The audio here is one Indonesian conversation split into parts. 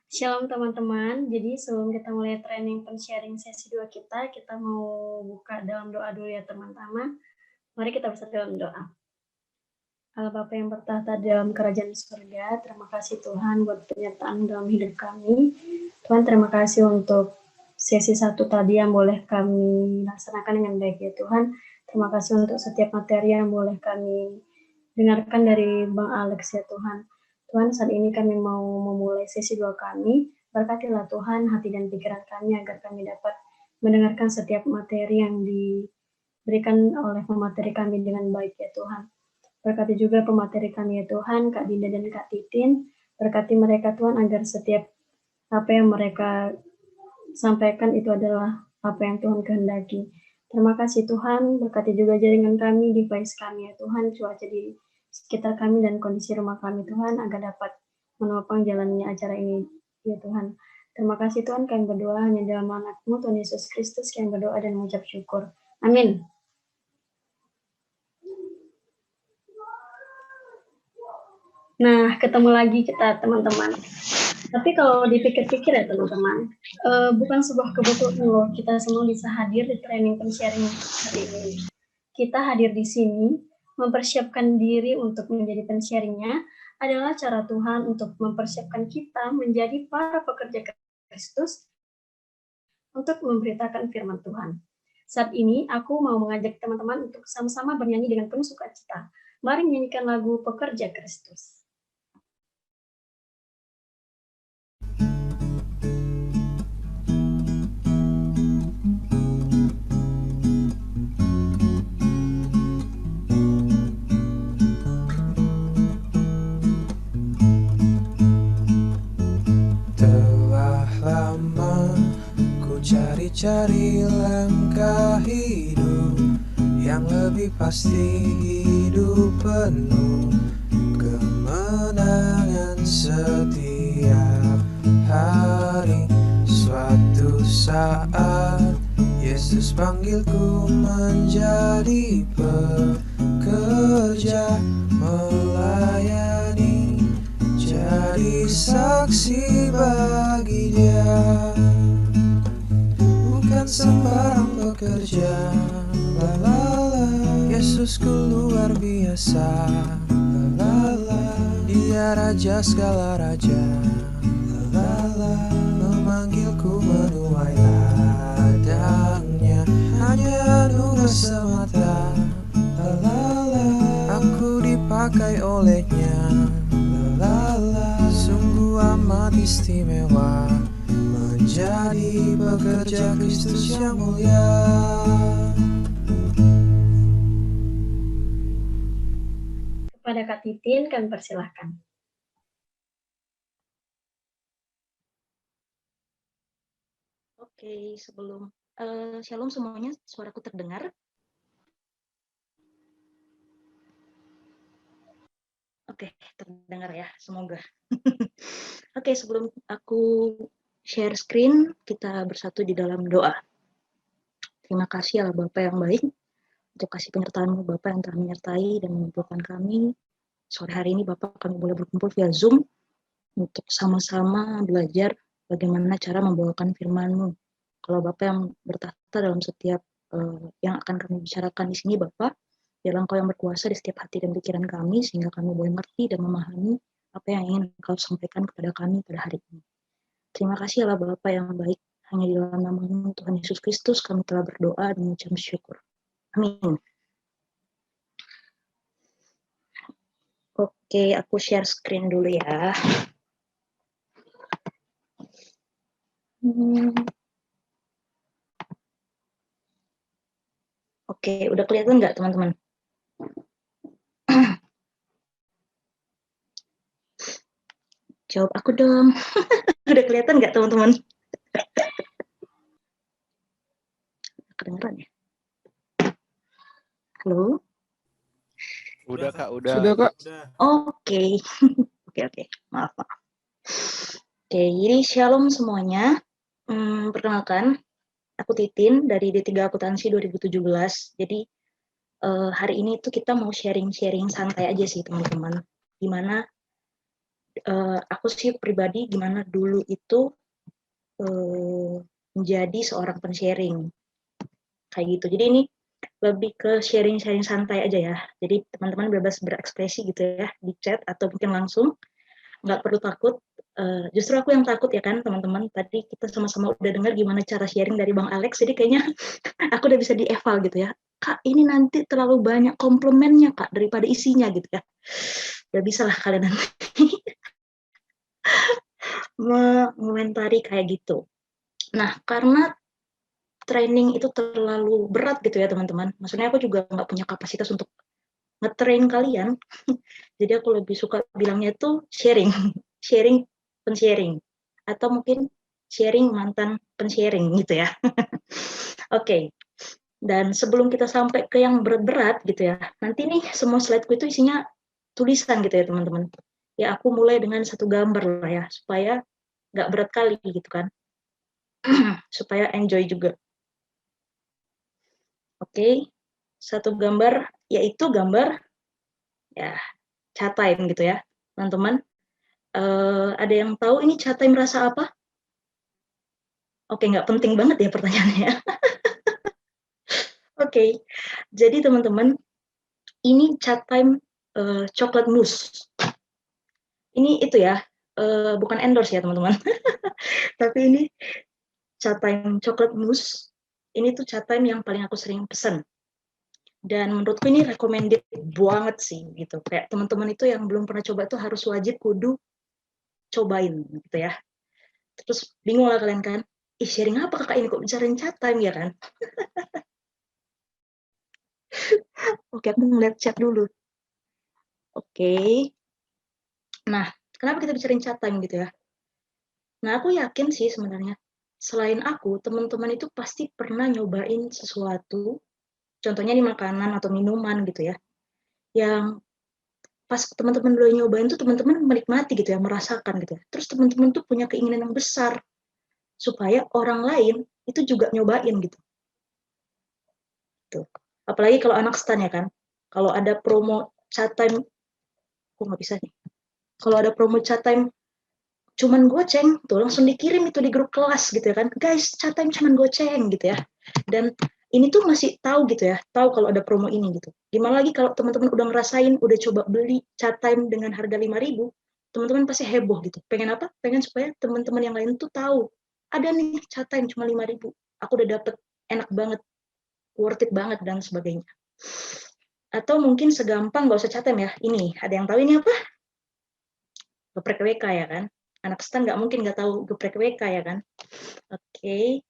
Shalom teman-teman, jadi sebelum kita mulai training pen-sharing sesi 2 kita mau buka dalam doa dulu ya teman-teman. Mari kita bersatu dalam doa. Allah Bapa yang bertahta dalam kerajaan surga, terima kasih Tuhan buat penyertaan dalam hidup kami. Tuhan terima kasih untuk sesi 1 tadi yang boleh kami laksanakan dengan baik ya Tuhan. Terima kasih untuk setiap materi yang boleh kami dengarkan dari Bang Alex ya Tuhan. Tuhan, saat ini kami mau memulai sesi 2 kami. Berkatilah Tuhan hati dan pikiran kami agar kami dapat mendengarkan setiap materi yang diberikan oleh pemateri kami dengan baik ya Tuhan. Berkati juga pemateri kami ya Tuhan, Kak Dinda dan Kak Titin. Berkati mereka Tuhan agar setiap apa yang mereka sampaikan itu adalah apa yang Tuhan kehendaki. Terima kasih Tuhan, berkati juga jaringan kami, device kami ya Tuhan, cuaca di sekitar kami dan kondisi rumah kami Tuhan, agar dapat menopang jalannya acara ini ya Tuhan. Terima kasih Tuhan, kami berdoa hanya dalam nama-Mu Tuhan Yesus Kristus, kami berdoa dan mengucap syukur. Amin. Nah, ketemu lagi kita teman-teman. Tapi kalau dipikir-pikir ya teman-teman, bukan sebuah kebetulan loh kita semua bisa hadir di training pen-sharing hari ini. Kita hadir di sini, mempersiapkan diri untuk menjadi pen-sharingnya adalah cara Tuhan untuk mempersiapkan kita menjadi para pekerja Kristus untuk memberitakan firman Tuhan. Saat ini aku mau mengajak teman-teman untuk sama-sama bernyanyi dengan penuh sukacita. Mari menyanyikan lagu Pekerja Kristus. Cari langkah hidup yang lebih pasti, hidup penuh kemenangan setiap hari. Suatu saat Yesus panggilku menjadi pekerja, melayani, jadi saksi bagi Dia. Bukan sembarang pekerja, lalala. Yesusku luar biasa, lalala. Dia raja segala raja, lalala. Memanggilku menuai ladangnya, hanya anugerah semata, lalala. Aku dipakai olehnya, lalala. Sungguh amat istimewa menjadi pekerja Kristus yang mulia. Kepada Kak Titin, kami persilahkan. Oke, sebelum Shalom semuanya, suaraku terdengar? Oke, terdengar ya, semoga. Oke, sebelum aku share screen, kita bersatu di dalam doa. Terima kasih Allah Bapa yang baik, untuk kasih penyertaan-Mu Bapa yang telah menyertai dan mengumpulkan kami. Sore hari ini Bapak kami boleh berkumpul via Zoom untuk sama-sama belajar bagaimana cara membawakan firman-Mu. Kalau Bapak yang bertahta dalam setiap yang akan kami bicarakan di sini Bapak, biarlah Engkau yang berkuasa di setiap hati dan pikiran kami, sehingga kami boleh mengerti dan memahami apa yang ingin Engkau sampaikan kepada kami pada hari ini. Terima kasih Allah Bapa yang baik, hanya di dalam nama-Mu Tuhan Yesus Kristus kami telah berdoa dan mengucap syukur. Amin. Oke, aku share screen dulu ya. Oke, udah kelihatan nggak teman-teman? Jawab aku dong. Udah kelihatan nggak teman-teman? Kedengeran ya? Halo? Udah Kak, udah. Sudah Kak. Oke. Oke. Maaf. Oke, jadi shalom semuanya. Perkenalkan, aku Titin dari D3 Akuntansi 2017. Jadi hari ini tuh kita mau sharing-sharing santai aja sih teman-teman. Gimana aku sih pribadi gimana dulu itu menjadi seorang pensharing kayak gitu. Jadi ini lebih ke sharing-sharing santai aja ya. Jadi teman-teman bebas berekspresi gitu ya di chat atau mungkin langsung, nggak perlu takut. Justru aku yang takut ya kan teman-teman. Tadi kita sama-sama udah dengar gimana cara sharing dari Bang Alex, jadi kayaknya aku udah bisa dieval gitu ya. Kak, ini nanti terlalu banyak komplemennya Kak daripada isinya gitu ya. Udah bisa lah kalian nanti mengomentari kayak gitu. Nah, karena training itu terlalu berat gitu ya teman-teman. Maksudnya aku juga nggak punya kapasitas untuk nge-train kalian. Jadi aku lebih suka bilangnya itu sharing, sharing pensharing, atau mungkin sharing mantan pensharing gitu ya. Oke. Dan sebelum kita sampai ke yang berat-berat gitu ya, nanti nih semua slide-ku itu isinya tulisan gitu ya teman-teman. Ya aku mulai dengan satu gambar lah ya, supaya nggak berat kali gitu kan. Supaya enjoy juga. Oke, satu gambar, yaitu gambar ya chat time gitu ya teman-teman. Ada yang tahu ini chat time rasa apa? Oke, nggak penting banget ya pertanyaannya. Oke, jadi teman-teman, ini chat time coklat mousse. Ini itu ya, bukan endorse ya teman-teman. Tapi ini chat time coklat mousse. Ini tuh chat time yang paling aku sering pesen. Dan menurutku ini recommended banget sih gitu. Kayak teman-teman itu yang belum pernah coba itu harus wajib kudu cobain gitu ya. Terus bingung lah kalian kan, sharing apa kakak ini kok bicarain chat time ya kan? Oke, aku ngeliat chat dulu. Oke. Nah, kenapa kita bicarain chat time gitu ya? Nah, aku yakin sih sebenarnya, selain aku, teman-teman itu pasti pernah nyobain sesuatu, contohnya nih makanan atau minuman gitu ya, yang pas teman-teman udah nyobain tuh teman-teman menikmati gitu ya, merasakan gitu ya. Terus teman-teman tuh punya keinginan yang besar, supaya orang lain itu juga nyobain gitu. Tuh. Apalagi kalau anak stan ya kan, kalau ada promo chat time, kok nggak bisa nih. Kalau ada promo chat time cuman goceng tuh langsung dikirim itu di grup kelas gitu ya kan, guys chat time cuman goceng gitu ya. Dan ini tuh masih tahu gitu ya, tahu kalau ada promo ini gitu. Gimana lagi kalau teman-teman udah ngerasain, udah coba beli chat time dengan harga 5.000, teman-teman pasti heboh gitu. Pengen apa? Pengen supaya teman-teman yang lain tuh tahu ada nih chat time cuma 5.000, aku udah dapet, enak banget, worth it banget dan sebagainya. Atau mungkin segampang, nggak usah chat time ya, ini ada yang tahu ini apa? Geprek WK ya kan, anak stan nggak mungkin nggak tahu geprek WK ya kan. Oke,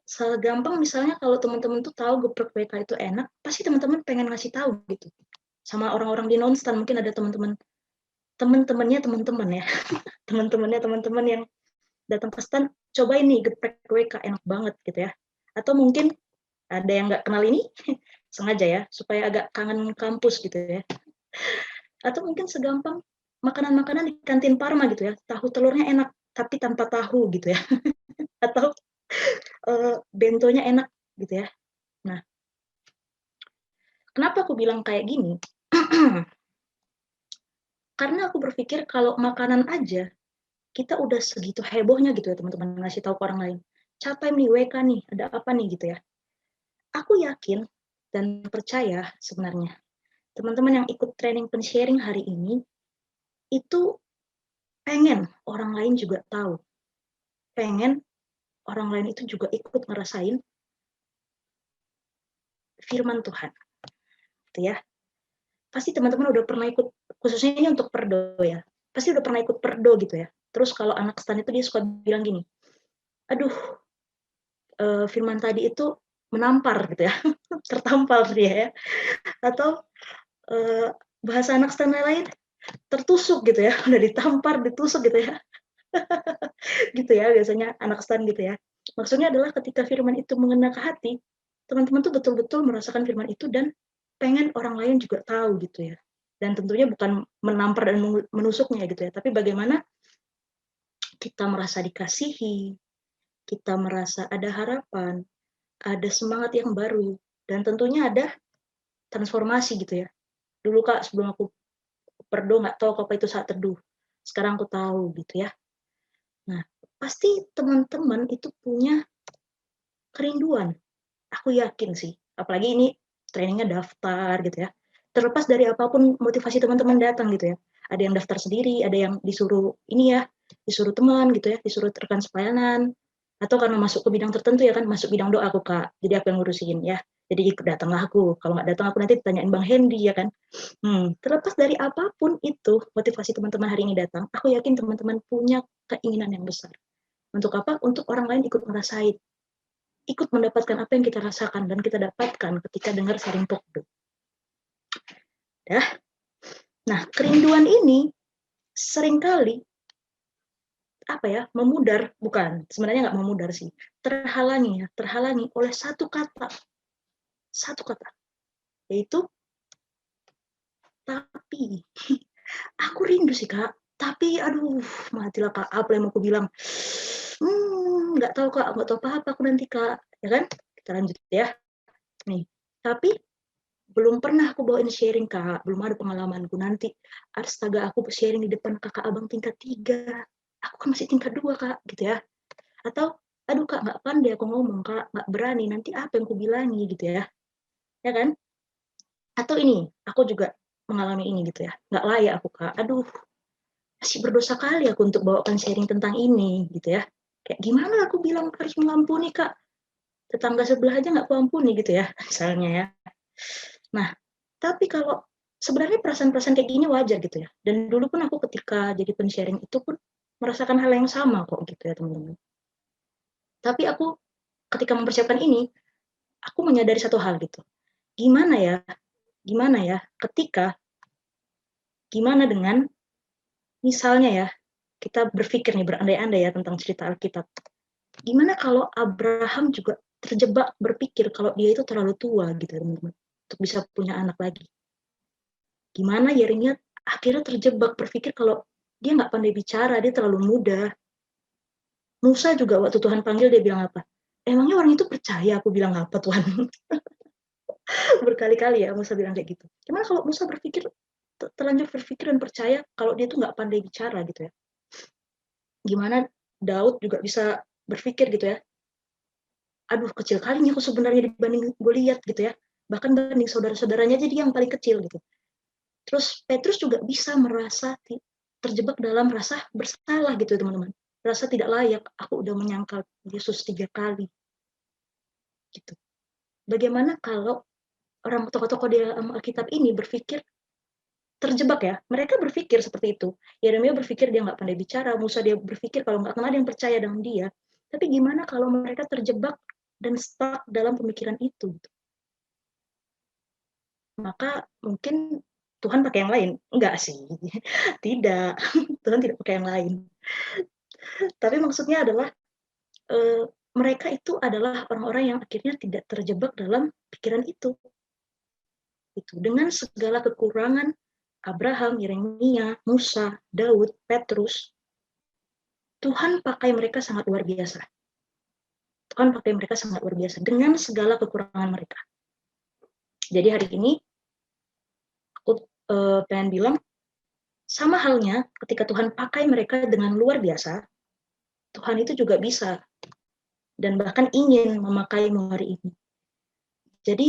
segampang misalnya kalau teman-teman tuh tahu geprek WK itu enak, pasti teman-teman pengen ngasih tahu gitu sama orang-orang di non stan. Mungkin ada teman-temannya teman-teman ya teman-temannya teman-teman yang datang ke stan, coba ini geprek WK enak banget gitu ya. Atau mungkin ada yang nggak kenal ini sengaja ya supaya agak kangen kampus gitu ya. Atau mungkin segampang makanan-makanan di kantin Parma gitu ya, tahu telurnya enak tapi tanpa tahu gitu ya. Atau bentonya enak gitu ya. Nah, kenapa aku bilang kayak gini? Karena aku berpikir kalau makanan aja kita udah segitu hebohnya gitu ya teman-teman, ngasih tahu ke orang lain. Chat time nih, WK nih, ada apa nih gitu ya. Aku yakin dan percaya sebenarnya teman-teman yang ikut training pensharing hari ini itu pengen orang lain juga tahu. Pengen orang lain itu juga ikut ngerasain firman Tuhan. Gitu ya. Pasti teman-teman udah pernah ikut, khususnya ini untuk perdo ya. Pasti udah pernah ikut perdo gitu ya. Terus kalau anak stan itu dia suka bilang gini, aduh, firman tadi itu menampar gitu ya, tertampar dia ya. Atau bahasa anak stan lain, tertusuk gitu ya, udah ditampar, ditusuk gitu ya. Gitu ya biasanya anak stan gitu ya. Maksudnya adalah ketika firman itu mengena ke hati, teman-teman tuh betul-betul merasakan firman itu dan pengen orang lain juga tahu gitu ya. Dan tentunya bukan menampar dan menusuknya gitu ya, tapi bagaimana kita merasa dikasihi, kita merasa ada harapan, ada semangat yang baru, dan tentunya ada transformasi gitu ya. Dulu Kak, sebelum aku perdo nggak tahu apa itu saat teduh. Sekarang aku tahu gitu ya. Nah, pasti teman-teman itu punya kerinduan. Aku yakin sih. Apalagi ini trainingnya daftar gitu ya. Terlepas dari apapun motivasi teman-teman datang gitu ya. Ada yang daftar sendiri, ada yang disuruh ini ya, disuruh teman gitu ya, disuruh rekan sepelayanan. Atau karena masuk ke bidang tertentu ya kan, masuk bidang doa aku Kak. Jadi aku yang ngurusin ya. Jadi ikut datanglah aku. Kalau nggak datang aku nanti ditanyain Bang Hendy ya kan. Terlepas dari apapun itu motivasi teman-teman hari ini datang, aku yakin teman-teman punya keinginan yang besar. Untuk apa? Untuk orang lain ikut ngerasain, ikut mendapatkan apa yang kita rasakan dan kita dapatkan ketika dengar sharing pokdo. Nah, kerinduan ini seringkali memudar, bukan, sebenarnya nggak memudar sih, terhalangi oleh satu kata, yaitu tapi. Aku rindu sih Kak, tapi aduh, matilah Kak, apa yang mau aku bilang? Nggak tahu Kak, nggak tahu apa-apa aku nanti Kak, ya kan? Kita lanjut ya. Nih, tapi belum pernah aku bawain sharing Kak, belum ada pengalamanku. Nanti astaga aku sharing di depan kakak abang tingkat 3, aku kan masih tingkat 2 Kak, gitu ya. Atau, aduh Kak, nggak pandai aku ngomong Kak, nggak berani, nanti apa yang aku bilangi gitu ya. Ya kan? Atau ini, aku juga mengalami ini gitu ya, nggak layak aku Kak, aduh, masih berdosa kali aku untuk bawakan sharing tentang ini gitu ya. Kayak gimana aku bilang harus mengampuni Kak, tetangga sebelah aja nggak kuampuni gitu ya, misalnya ya. Nah, tapi kalau sebenarnya perasaan-perasaan kayak gini wajar gitu ya. Dan dulu pun aku ketika jadi pen-sharing itu pun merasakan hal yang sama kok gitu ya teman-teman. Tapi aku ketika mempersiapkan ini, aku menyadari satu hal gitu. Gimana ya ketika, gimana dengan misalnya ya, kita berpikir nih, berandai-andai ya tentang cerita Alkitab. Gimana kalau Abraham juga terjebak berpikir kalau dia itu terlalu tua gitu teman-teman, untuk bisa punya anak lagi. Gimana Yeremia akhirnya terjebak berpikir kalau dia nggak pandai bicara, dia terlalu muda. Musa juga waktu Tuhan panggil dia bilang apa? Emangnya orang itu percaya aku bilang apa Tuhan? Berkali-kali ya Musa bilang kayak gitu. Gimana kalau Musa berpikir, terlanjur berpikir dan percaya kalau dia tuh nggak pandai bicara gitu ya. Gimana Daud juga bisa berpikir gitu ya. Aduh kecil kali nih aku sebenarnya dibanding Goliat gitu ya. Bahkan banding saudara-saudaranya jadi yang paling kecil gitu. Terus Petrus juga bisa merasa terjebak dalam rasa bersalah gitu teman-teman. Rasa tidak layak, aku udah menyangkal Yesus 3 kali. Gitu. Bagaimana kalau orang tokoh-tokoh di Alkitab ini berpikir terjebak ya, mereka berpikir seperti itu. Yeremia berpikir dia nggak pandai bicara, Musa dia berpikir kalau nggak ada yang percaya dengan dia. Tapi gimana kalau mereka terjebak dan stuck dalam pemikiran itu? Maka mungkin Tuhan pakai yang lain. Enggak sih, tidak. Tuhan tidak pakai yang lain. Tapi maksudnya adalah mereka itu adalah orang-orang yang akhirnya tidak terjebak dalam pikiran itu. Dengan segala kekurangan Abraham, Yeremia, Musa, Daud, Petrus, Tuhan pakai mereka sangat luar biasa. Tuhan pakai mereka sangat luar biasa dengan segala kekurangan mereka. Jadi hari ini aku pengen bilang, sama halnya ketika Tuhan pakai mereka dengan luar biasa, Tuhan itu juga bisa dan bahkan ingin memakaimu hari ini. Jadi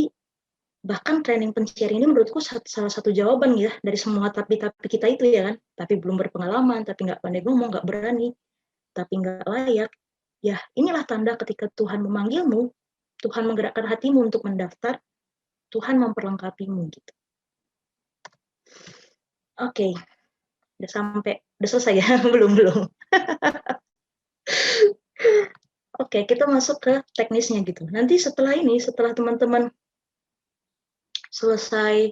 bahkan training pen-sharing ini menurutku salah satu jawaban ya dari semua tapi-tapi kita itu ya kan. Tapi belum berpengalaman, tapi nggak pandai ngomong, nggak berani, tapi nggak layak. Ya inilah tanda ketika Tuhan memanggilmu, Tuhan menggerakkan hatimu untuk mendaftar, Tuhan memperlengkapimu gitu. Oke, udah selesai ya? belum. Oke, kita masuk ke teknisnya gitu. Nanti setelah teman-teman selesai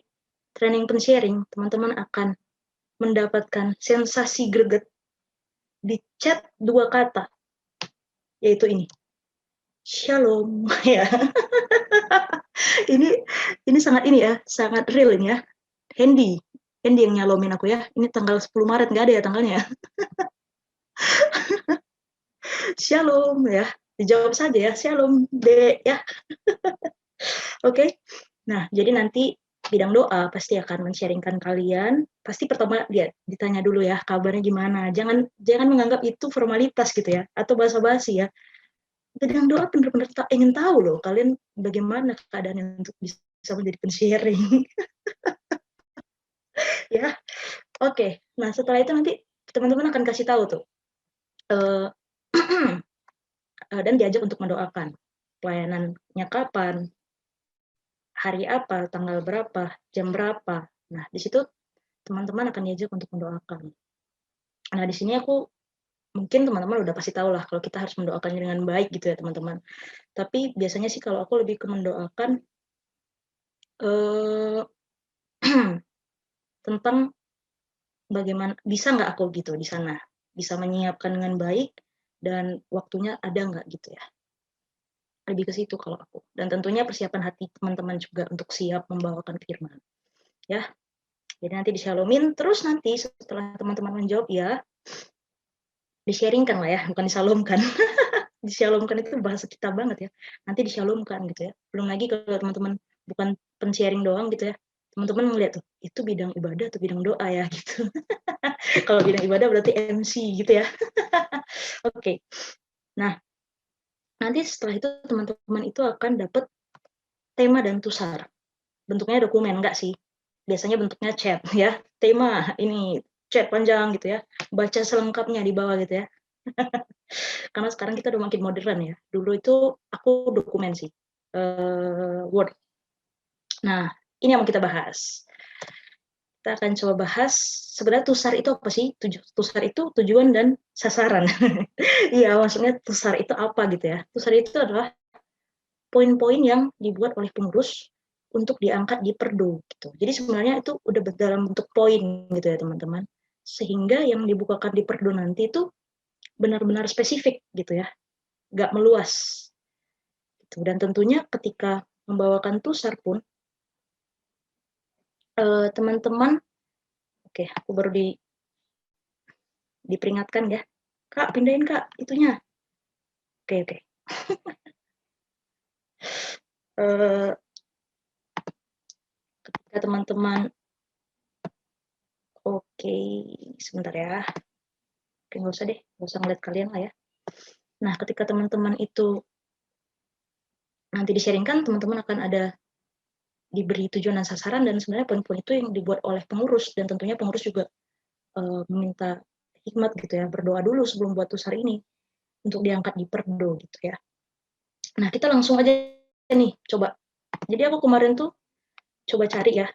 training pen-sharing, teman-teman akan mendapatkan sensasi greget di chat 2 kata, yaitu ini, Shalom ya. ini sangat sangat real ini ya. Hendy yang nyalomin aku ya. Ini tanggal 10 Maret nggak ada ya tanggalnya. Shalom ya. Dijawab saja ya, Shalom Dek ya. Oke. Nah, jadi nanti bidang doa pasti akan men-sharingkan kalian. Pasti pertama dia ditanya dulu ya kabarnya gimana. Jangan menganggap itu formalitas gitu ya atau basa-basi ya. Bidang doa benar-benar ingin tahu loh kalian bagaimana keadaannya untuk bisa menjadi pen-sharing. Ya, oke. Nah setelah itu nanti teman-teman akan kasih tahu tuh dan diajak untuk mendoakan. Pelayanannya kapan, hari apa, tanggal berapa, jam berapa. Nah di situ teman-teman akan diajak untuk mendoakan. Nah di sini aku mungkin teman-teman udah pasti tahu lah kalau kita harus mendoakannya dengan baik gitu ya teman-teman. Tapi biasanya sih kalau aku lebih ke mendoakan tentang bagaimana bisa nggak aku gitu di sana, bisa menyiapkan dengan baik dan waktunya ada nggak gitu ya. Lebih ke situ kalau aku. Dan tentunya persiapan hati teman-teman juga untuk siap membawakan firman. Ya. Jadi nanti disyalomin, terus nanti setelah teman-teman menjawab ya, di-sharingkan lah ya, bukan disalomkan. Disyalomkan itu bahasa kita banget ya. Nanti disyalomkan gitu ya. Belum lagi kalau teman-teman bukan pen-sharing doang gitu ya. Teman-teman melihat tuh, itu bidang ibadah atau bidang doa ya gitu. Kalau bidang ibadah berarti MC gitu ya. Oke. Nah, nanti setelah itu teman-teman itu akan dapat tema dan tusar. Bentuknya dokumen enggak sih? Biasanya bentuknya chat ya. Tema ini chat panjang gitu ya. Baca selengkapnya di bawah gitu ya. Karena sekarang kita udah makin modern ya. Dulu itu aku dokumen sih. Word. Nah, ini yang mau kita bahas. Kita akan coba bahas sebenarnya tusar itu apa sih? Tusar itu tujuan dan sasaran. Iya, maksudnya tusar itu apa gitu ya. Tusar itu adalah poin-poin yang dibuat oleh pengurus untuk diangkat di perdo gitu. Jadi sebenarnya itu udah dalam bentuk poin gitu ya teman-teman. Sehingga yang dibukakan di perdo nanti itu benar-benar spesifik gitu ya. Nggak meluas. Gitu. Dan tentunya ketika membawakan tusar pun teman-teman, oke, aku baru diperingatkan ya, Kak pindahin Kak itunya. Oke. Ketika teman-teman, oke, sebentar ya. Oke, nggak usah ngeliat kalian lah ya. Nah, ketika teman-teman itu nanti di-sharingkan, teman-teman akan ada diberi tujuan dan sasaran, dan sebenarnya poin-poin itu yang dibuat oleh pengurus, dan tentunya pengurus juga meminta hikmat gitu ya, berdoa dulu sebelum buat tusar ini, untuk diangkat di perdo gitu ya. Nah, kita langsung aja nih, coba. Jadi aku kemarin tuh coba cari ya,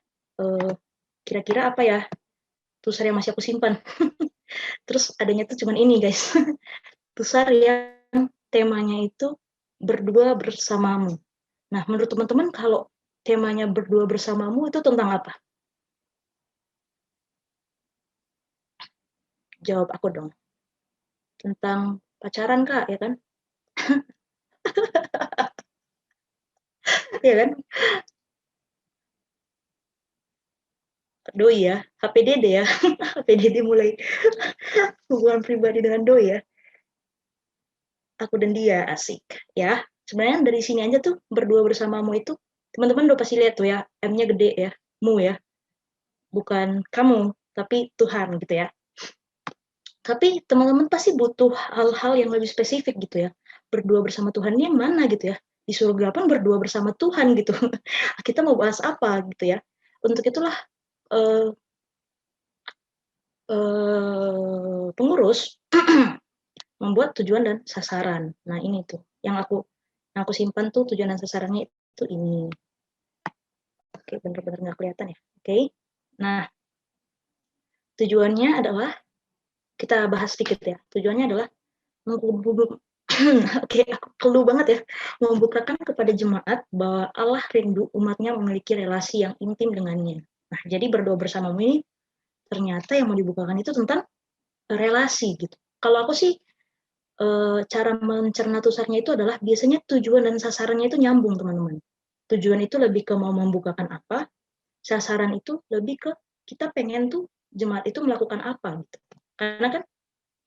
kira-kira apa ya tusar yang masih aku simpan. Terus adanya tuh cuman ini guys, tusar yang temanya itu berdua bersamamu. Nah, menurut teman-teman kalau temanya berdua bersamamu itu tentang apa? Jawab aku dong. Tentang pacaran Kak, ya kan? Iya kan? Doi ya, HPDD ya. HPDD mulai hubungan pribadi dengan doi ya. Aku dan dia, asik ya. Sebenarnya dari sini aja tuh berdua bersamamu itu, teman-teman udah pasti lihat tuh ya, M-nya gede ya, mu ya. Bukan kamu, tapi Tuhan gitu ya. Tapi teman-teman pasti butuh hal-hal yang lebih spesifik gitu ya. Berdua bersama Tuhan ini yang mana gitu ya. Di surga pun berdua bersama Tuhan gitu. Kita mau bahas apa gitu ya. Untuk itulah pengurus membuat tujuan dan sasaran. Nah ini tuh yang aku simpan tuh tujuan dan sasarannya itu ini. Oke, bener-bener nggak kelihatan ya. Oke. Nah, tujuannya adalah kita bahas sedikit ya. Tujuannya adalah oke, aku keluh banget ya, membukakan kepada jemaat bahwa Allah rindu umatnya memiliki relasi yang intim dengannya. Nah, jadi berdoa bersamamu ini ternyata yang mau dibukakan itu tentang relasi gitu. Kalau aku sih cara mencerna tusarnya itu adalah biasanya tujuan dan sasarannya itu nyambung teman-teman. Tujuan itu lebih ke mau membukakan apa, sasaran itu lebih ke kita pengen tuh jemaat itu melakukan apa gitu. Karena kan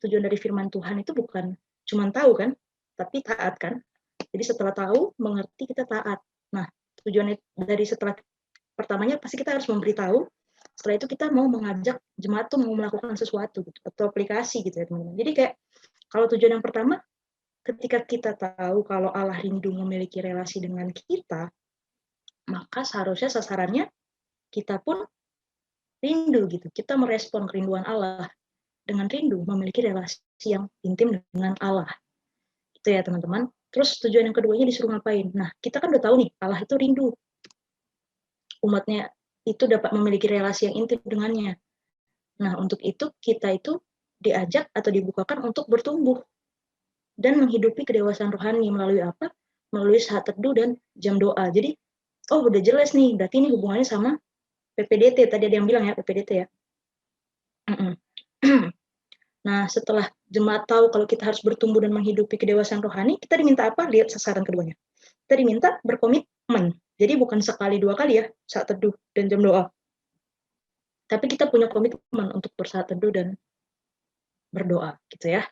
tujuan dari firman Tuhan itu bukan cuma tahu kan, tapi taat kan. Jadi setelah tahu, mengerti, kita taat. Nah, tujuan dari setelah pertamanya pasti kita harus memberitahu. Setelah itu kita mau mengajak jemaat tuh mau melakukan sesuatu gitu, atau aplikasi gitu ya teman-teman. Jadi kayak kalau tujuan yang pertama, ketika kita tahu kalau Allah rindu memiliki relasi dengan kita, maka seharusnya sasarannya kita pun rindu gitu. Kita merespon kerinduan Allah dengan rindu memiliki relasi yang intim dengan Allah. Gitu ya teman-teman. Terus tujuan yang keduanya disuruh ngapain? Nah, kita kan udah tahu nih, Allah itu rindu. Umatnya itu dapat memiliki relasi yang intim dengannya. Nah, untuk itu kita itu diajak atau dibukakan untuk bertumbuh dan menghidupi kedewasaan rohani melalui apa? Melalui saat teduh dan jam doa. Jadi, oh udah jelas nih, berarti ini hubungannya sama PPDT. Tadi ada yang bilang ya, PPDT ya. Nah, setelah jemaat tahu kalau kita harus bertumbuh dan menghidupi kedewasaan rohani, kita diminta apa? Lihat sasaran keduanya. Kita diminta berkomitmen. Jadi bukan sekali dua kali ya, saat teduh dan jam doa. Tapi kita punya komitmen untuk bersaat teduh dan berdoa, gitu ya.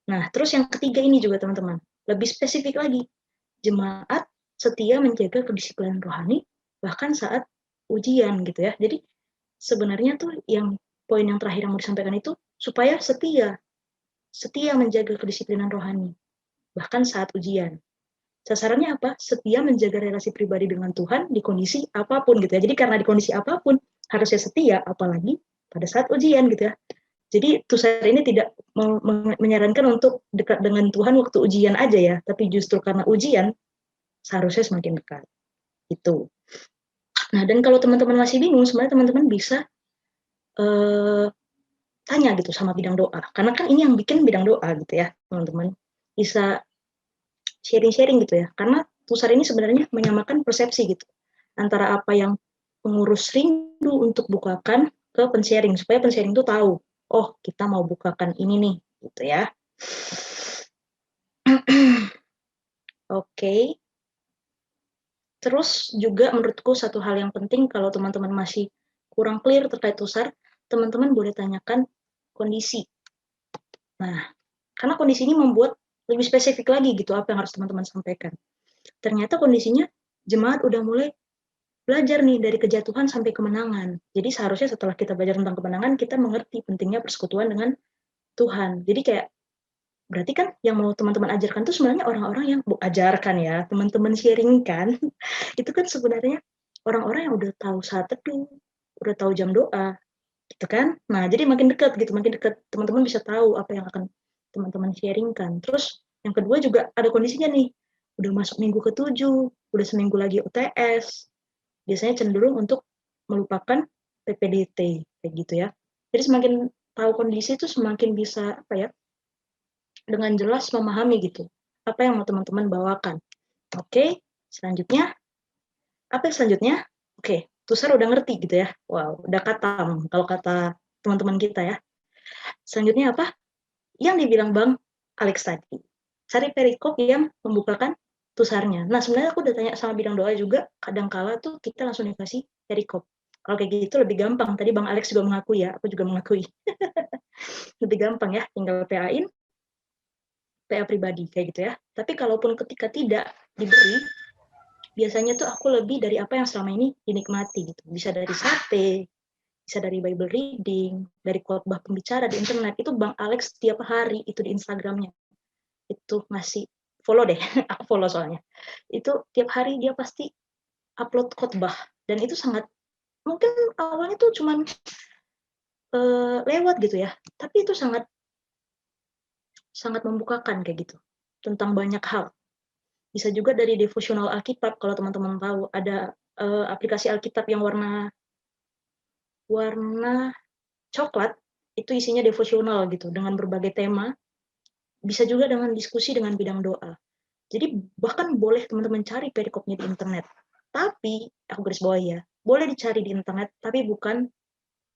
Nah, terus yang ketiga ini juga teman-teman, lebih spesifik lagi. Jemaat setia menjaga kedisiplinan rohani, bahkan saat ujian, gitu ya. Jadi sebenarnya tuh yang poin yang terakhir yang mau disampaikan itu, supaya setia menjaga kedisiplinan rohani, bahkan saat ujian. Sasarannya apa? Setia menjaga relasi pribadi dengan Tuhan di kondisi apapun gitu ya. Jadi karena di kondisi apapun harusnya setia, apalagi pada saat ujian gitu ya. Jadi Tusar ini tidak menyarankan untuk dekat dengan Tuhan waktu ujian aja ya, tapi justru karena ujian seharusnya semakin dekat. Itu. Nah, dan kalau teman-teman masih bingung, sebenarnya teman-teman bisa tanya gitu sama bidang doa. Karena kan ini yang bikin bidang doa gitu ya, teman-teman. Bisa sharing-sharing gitu ya. Karena Tusar ini sebenarnya menyamakan persepsi gitu. Antara apa yang pengurus rindu untuk bukakan ke pensharing. Supaya pensharing itu tahu, oh kita mau bukakan ini nih, gitu ya. Oke. Terus juga menurutku satu hal yang penting kalau teman-teman masih kurang clear terkait Tusar, teman-teman boleh tanyakan kondisi. Nah, karena kondisi ini membuat lebih spesifik lagi gitu apa yang harus teman-teman sampaikan. Ternyata kondisinya jemaat udah mulai belajar nih dari kejatuhan sampai kemenangan. Jadi seharusnya setelah kita belajar tentang kemenangan, kita mengerti pentingnya persekutuan dengan Tuhan. Jadi kayak berarti kan yang mau teman-teman ajarkan itu sebenarnya orang-orang yang ajarkan ya, teman-teman sharingkan. Itu kan sebenarnya orang-orang yang udah tahu saat teduh, udah tahu jam doa, gitu kan. Nah, jadi makin dekat gitu, makin dekat teman-teman bisa tahu apa yang akan teman-teman sharingkan. Terus yang kedua juga ada kondisinya nih, udah masuk minggu ke-7, udah seminggu lagi UTS, biasanya cenderung untuk melupakan PPDT, kayak gitu ya. Jadi semakin tahu kondisi itu semakin bisa apa ya, dengan jelas memahami gitu, apa yang mau teman-teman bawakan. Oke, selanjutnya, apa yang selanjutnya? Oke, Tusar udah ngerti gitu ya. Wow, udah katam kalau kata teman-teman kita ya. Selanjutnya apa? Yang dibilang Bang Alex tadi. Cari perikop yang membukakan Tusarnya. Nah, sebenarnya aku udah tanya sama bidang doa juga, kadangkala tuh kita langsung dikasih perikop. Kalau kayak gitu lebih gampang. Tadi Bang Alex juga mengakui ya, aku juga mengakui. Lebih gampang ya, tinggal PA-in, PA pribadi kayak gitu ya. Tapi kalaupun ketika tidak diberi, biasanya tuh aku lebih dari apa yang selama ini dinikmati gitu. Bisa dari sate, bisa dari Bible reading, dari khotbah pembicara di internet. Itu Bang Alex tiap hari itu di Instagramnya. Itu ngasih follow deh, aku follow soalnya. Itu tiap hari dia pasti upload khotbah dan itu sangat mungkin awalnya tuh cuman lewat gitu ya, tapi itu sangat membukakan kayak gitu tentang banyak hal. Bisa juga dari devosional Alkitab, kalau teman-teman tahu ada aplikasi Alkitab yang warna coklat, itu isinya devosional gitu dengan berbagai tema. Bisa juga dengan diskusi dengan bidang doa. Jadi bahkan boleh teman-teman cari perikopnya di internet. Tapi aku garis bawah ya, boleh dicari di internet tapi bukan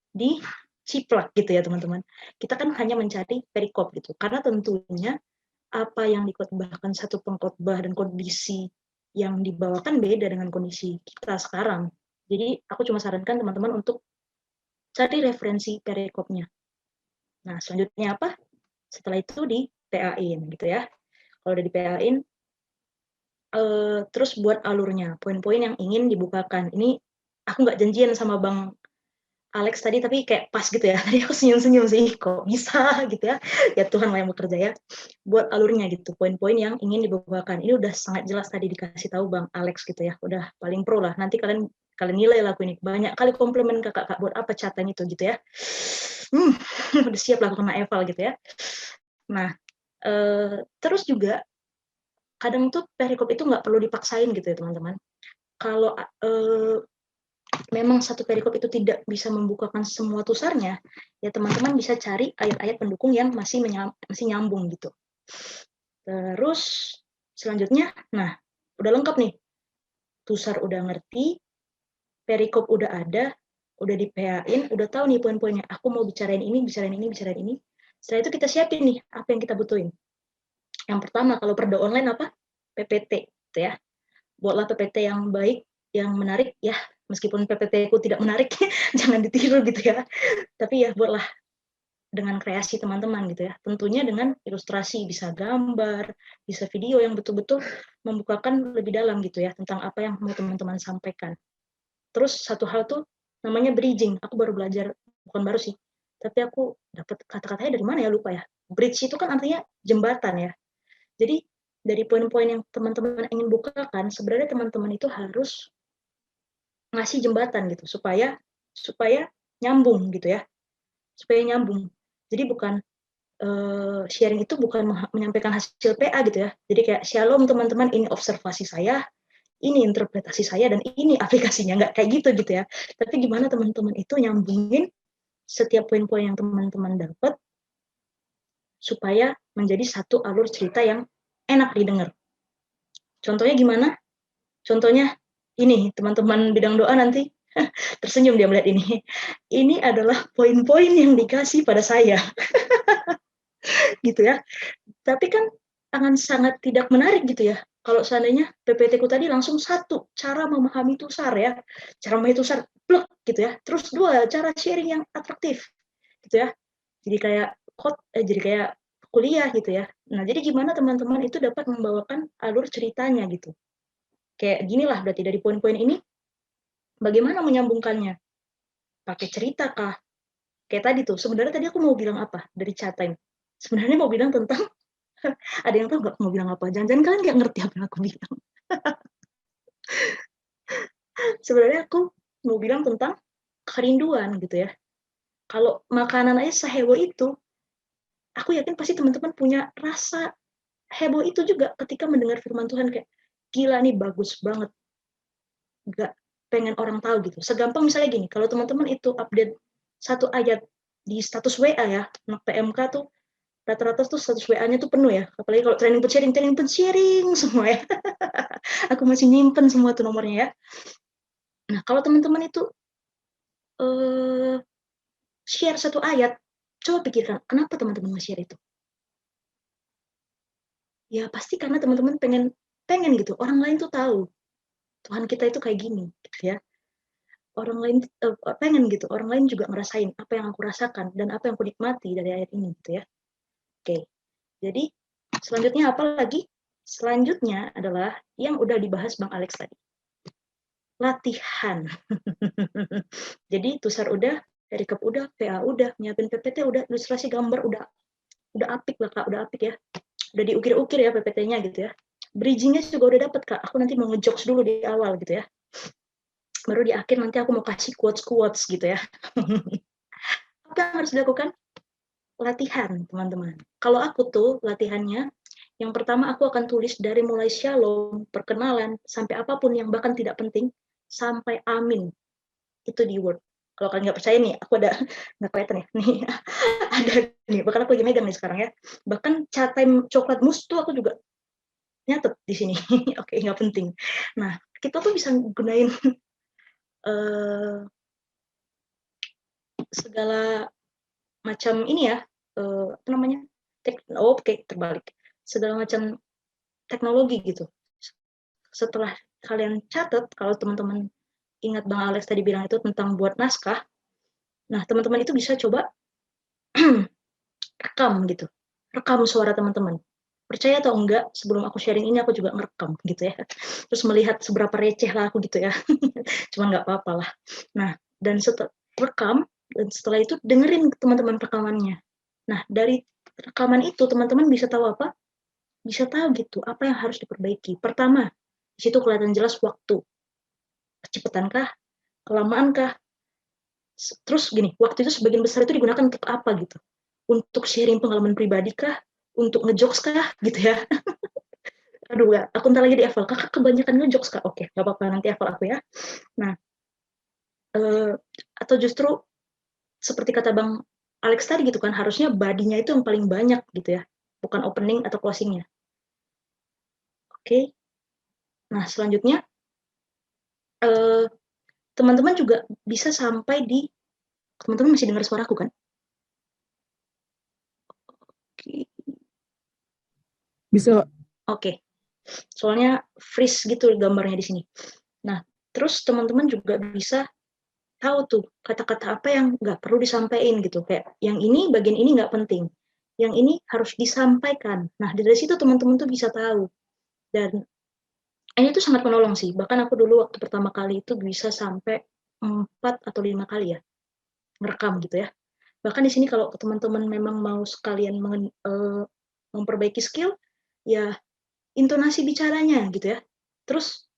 di ciplak gitu ya teman-teman. Kita kan hanya mencari perikop gitu. Karena tentunya apa yang dikhotbahkan satu pengkhotbah dan kondisi yang dibawakan beda dengan kondisi kita sekarang. Jadi aku cuma sarankan teman-teman untuk cari referensi perikopnya. Nah, selanjutnya apa? Setelah itu di PA-in gitu ya. Kalau udah di PA-in, terus buat alurnya, poin-poin yang ingin dibukakan. Ini aku nggak janjian sama Bang Alex tadi, tapi kayak pas gitu ya. Tadi aku senyum-senyum sih, kok bisa gitu ya. Ya Tuhan lah yang bekerja ya. Buat alurnya gitu, poin-poin yang ingin dibawakan. Ini udah sangat jelas tadi dikasih tahu Bang Alex gitu ya. Udah paling pro lah. Nanti kalian nilai lagu ini. Banyak kali komplimen ke kakak, buat apa catatan itu gitu ya. Udah siap lah kena eval gitu ya. Nah, terus juga kadang tuh perikop itu nggak perlu dipaksain gitu ya teman-teman. Kalau memang satu perikop itu tidak bisa membukakan semua tusarnya, ya teman-teman bisa cari ayat-ayat pendukung yang masih nyambung gitu. Terus selanjutnya, nah udah lengkap nih, tusar udah ngerti, perikop udah ada, udah di PA-in, udah tahu nih poin-poinnya. Aku mau bicarain ini, bicarain ini, bicarain ini. Setelah itu kita siapin nih apa yang kita butuhin. Yang pertama kalau perda online apa? PPT, gitu ya. Buatlah PPT yang baik, yang menarik ya. Meskipun PPT ku tidak menarik, jangan ditiru gitu ya. Tapi ya buatlah dengan kreasi teman-teman gitu ya. Tentunya dengan ilustrasi, bisa gambar, bisa video yang betul-betul membukakan lebih dalam gitu ya tentang apa yang mau teman-teman sampaikan. Terus satu hal tuh namanya bridging. Aku baru belajar, bukan baru sih, tapi aku dapat kata-katanya dari mana ya, lupa ya. Bridge itu kan artinya jembatan ya. Jadi dari poin-poin yang teman-teman ingin bukakan, sebenarnya teman-teman itu harus ngasih jembatan gitu supaya nyambung gitu ya, supaya nyambung. Jadi bukan sharing itu bukan menyampaikan hasil PA gitu ya. Jadi kayak shalom teman-teman, ini observasi saya, ini interpretasi saya, dan ini aplikasinya, nggak kayak gitu ya. Tapi gimana teman-teman itu nyambungin setiap poin-poin yang teman-teman dapat supaya menjadi satu alur cerita yang enak didengar. Contohnya gimana? Contohnya ini, teman-teman bidang doa nanti tersenyum dia melihat ini. Ini adalah poin-poin yang dikasih pada saya. Gitu ya. Tapi kan akan sangat tidak menarik gitu ya. Kalau seandainya PPT-ku tadi langsung satu, cara memahami tusar ya. Cara memahami tusar, blok gitu ya. Terus dua, cara sharing yang atraktif. Gitu ya. Jadi kayak kuliah gitu ya. Nah, jadi gimana teman-teman itu dapat membawakan alur ceritanya gitu. Kayak ginilah berarti dari poin-poin ini, bagaimana menyambungkannya? Pakai cerita kah? Kayak tadi tuh, sebenarnya tadi aku mau bilang apa dari chat time? Sebenarnya mau bilang tentang, ada yang tahu nggak mau bilang apa? Jangan-jangan kalian nggak ngerti apa yang aku bilang. Sebenarnya aku mau bilang tentang kerinduan gitu ya. Kalau makanan aja seheboh itu, aku yakin pasti teman-teman punya rasa heboh itu juga ketika mendengar firman Tuhan, kayak gila nih bagus banget. Nggak pengen orang tahu gitu. Segampang misalnya gini, kalau teman-teman itu update satu ayat di status WA ya, anak PMK tuh rata-rata tuh status WA-nya tuh penuh ya. Apalagi kalau training sharing semua ya. Aku masih nyimpen semua tuh nomornya ya. Nah, kalau teman-teman itu share satu ayat, coba pikirkan, kenapa teman-teman nge-share itu? Ya pasti karena teman-teman pengen gitu, orang lain tuh tahu Tuhan kita itu kayak gini, gitu ya. Orang lain pengen gitu, orang lain juga ngerasain apa yang aku rasakan dan apa yang aku nikmati dari ayat ini, gitu ya. Oke, jadi selanjutnya apa lagi? Selanjutnya adalah yang udah dibahas Bang Alex tadi. Latihan. Jadi tusar udah, perikop udah, PA udah, nyiapin PPT udah, ilustrasi gambar udah apik lah Kak, udah apik ya. Udah diukir-ukir ya PPT-nya gitu ya. Bridging-nya juga udah dapet Kak. Aku nanti mau ngejokes dulu di awal gitu ya. Baru di akhir nanti aku mau kasih quotes-quotes gitu ya. Apa yang harus dilakukan? Latihan, teman-teman. Kalau aku tuh latihannya, yang pertama aku akan tulis dari mulai shalom, perkenalan, sampai apapun yang bahkan tidak penting, sampai amin. Itu di Word. Kalau kalian nggak percaya nih, aku ada, nggak kelihatan ya, nih ada nih, bahkan aku lagi megang nih sekarang ya. Bahkan chat time coklat mus tuh aku juga nyatet di sini. Oke, nggak penting. Nah, kita tuh bisa gunain segala macam ini ya, apa namanya? Terbalik. Segala macam teknologi gitu. Setelah kalian catat, kalau teman-teman ingat Bang Alex tadi bilang itu tentang buat naskah, nah teman-teman itu bisa coba rekam gitu. Rekam suara teman-teman. percaya atau enggak, sebelum aku sharing ini aku juga ngerekam gitu ya. Terus melihat seberapa receh lah aku gitu ya. Cuman nggak apa-apa lah. Nah, dan setelah rekam, dan setelah itu dengerin teman-teman rekamannya. Nah, dari rekaman itu teman-teman bisa tahu apa? Bisa tahu gitu apa yang harus diperbaiki. Pertama, di situ kelihatan jelas waktu. Kecepatankah? Kelamaankah? Terus gini, waktu itu sebagian besar itu digunakan untuk apa gitu? Untuk sharing pengalaman pribadi kah? Untuk ngejokes kah? Gitu ya. Aduh, ya, aku ntar lagi di eval. Kakak kebanyakan ngejokes kak? Oke, nggak apa-apa, nanti eval aku ya. Nah, atau justru seperti kata Bang Alex tadi gitu kan, harusnya badinya itu yang paling banyak gitu ya, bukan opening atau closingnya. Oke. Nah, selanjutnya teman-teman juga bisa sampai di, teman-teman masih dengar suaraku kan? Oke. Bisa. Oke. Soalnya freeze gitu gambarnya di sini. Nah, terus teman-teman juga bisa tahu tuh kata-kata apa yang nggak perlu disampaikan gitu. Kayak yang ini, bagian ini nggak penting. Yang ini harus disampaikan. Nah, dari situ teman-teman tuh bisa tahu. Dan ini tuh sangat menolong sih. Bahkan aku dulu waktu pertama kali itu bisa sampai 4 atau 5 kali ya ngerekam gitu ya. Bahkan di sini kalau teman-teman memang mau sekalian memperbaiki skill, ya intonasi bicaranya gitu ya. Terus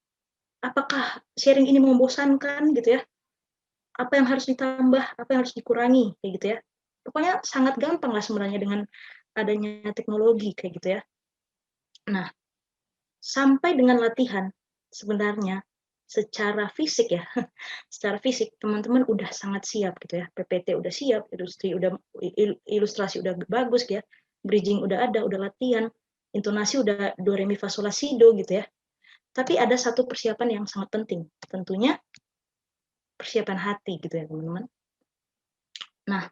apakah sharing ini membosankan gitu ya? Apa yang harus ditambah, apa yang harus dikurangi kayak gitu ya. Pokoknya sangat gampang lah sebenarnya dengan adanya teknologi kayak gitu ya. Nah, sampai dengan latihan sebenarnya secara fisik ya, secara fisik teman-teman udah sangat siap gitu ya. PPT udah siap, ilustrasi udah bagus ya, bridging udah ada, udah latihan, intonasi udah do re mi fa sol la si do gitu ya. Tapi ada satu persiapan yang sangat penting, tentunya persiapan hati gitu ya teman-teman. Nah,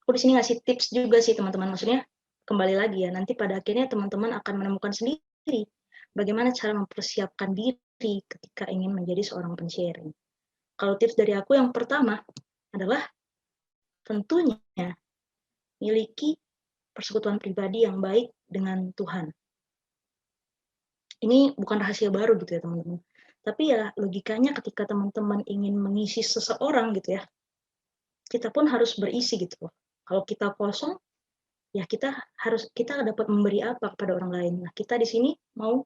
aku di sini ngasih tips juga sih teman-teman, maksudnya kembali lagi ya, nanti pada akhirnya teman-teman akan menemukan sendiri bagaimana cara mempersiapkan diri ketika ingin menjadi seorang pensharing. Kalau tips dari aku yang pertama adalah tentunya miliki persekutuan pribadi yang baik dengan Tuhan. Ini bukan rahasia baru gitu ya teman-teman. Tapi ya logikanya ketika teman-teman ingin mengisi seseorang gitu ya, kita pun harus berisi gitu loh. Kalau kita kosong, ya kita dapat memberi apa kepada orang lain. Nah, kita di sini mau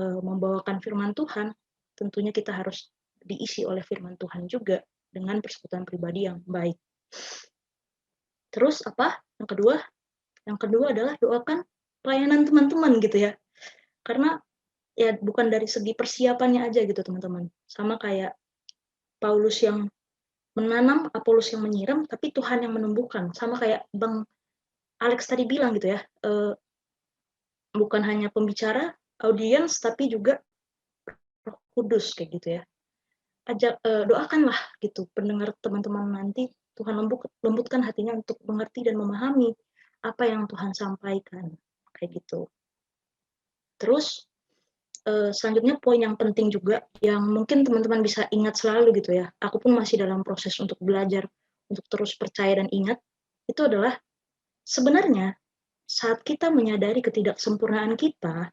membawakan firman Tuhan, tentunya kita harus diisi oleh firman Tuhan juga dengan persekutuan pribadi yang baik. Terus apa? Yang kedua adalah doakan pelayanan teman-teman gitu ya. Karena ya bukan dari segi persiapannya aja gitu teman-teman. Sama kayak Paulus yang menanam, Apolos yang menyiram, tapi Tuhan yang menumbuhkan. Sama kayak Bang Alex tadi bilang gitu ya, bukan hanya pembicara, audiens, tapi juga Roh Kudus kayak gitu ya. Doakanlah gitu pendengar teman-teman nanti, Tuhan lembutkan hatinya untuk mengerti dan memahami apa yang Tuhan sampaikan kayak gitu. Terus selanjutnya poin yang penting juga yang mungkin teman-teman bisa ingat selalu gitu ya. Aku pun masih dalam proses untuk belajar untuk terus percaya dan ingat, itu adalah sebenarnya saat kita menyadari ketidaksempurnaan kita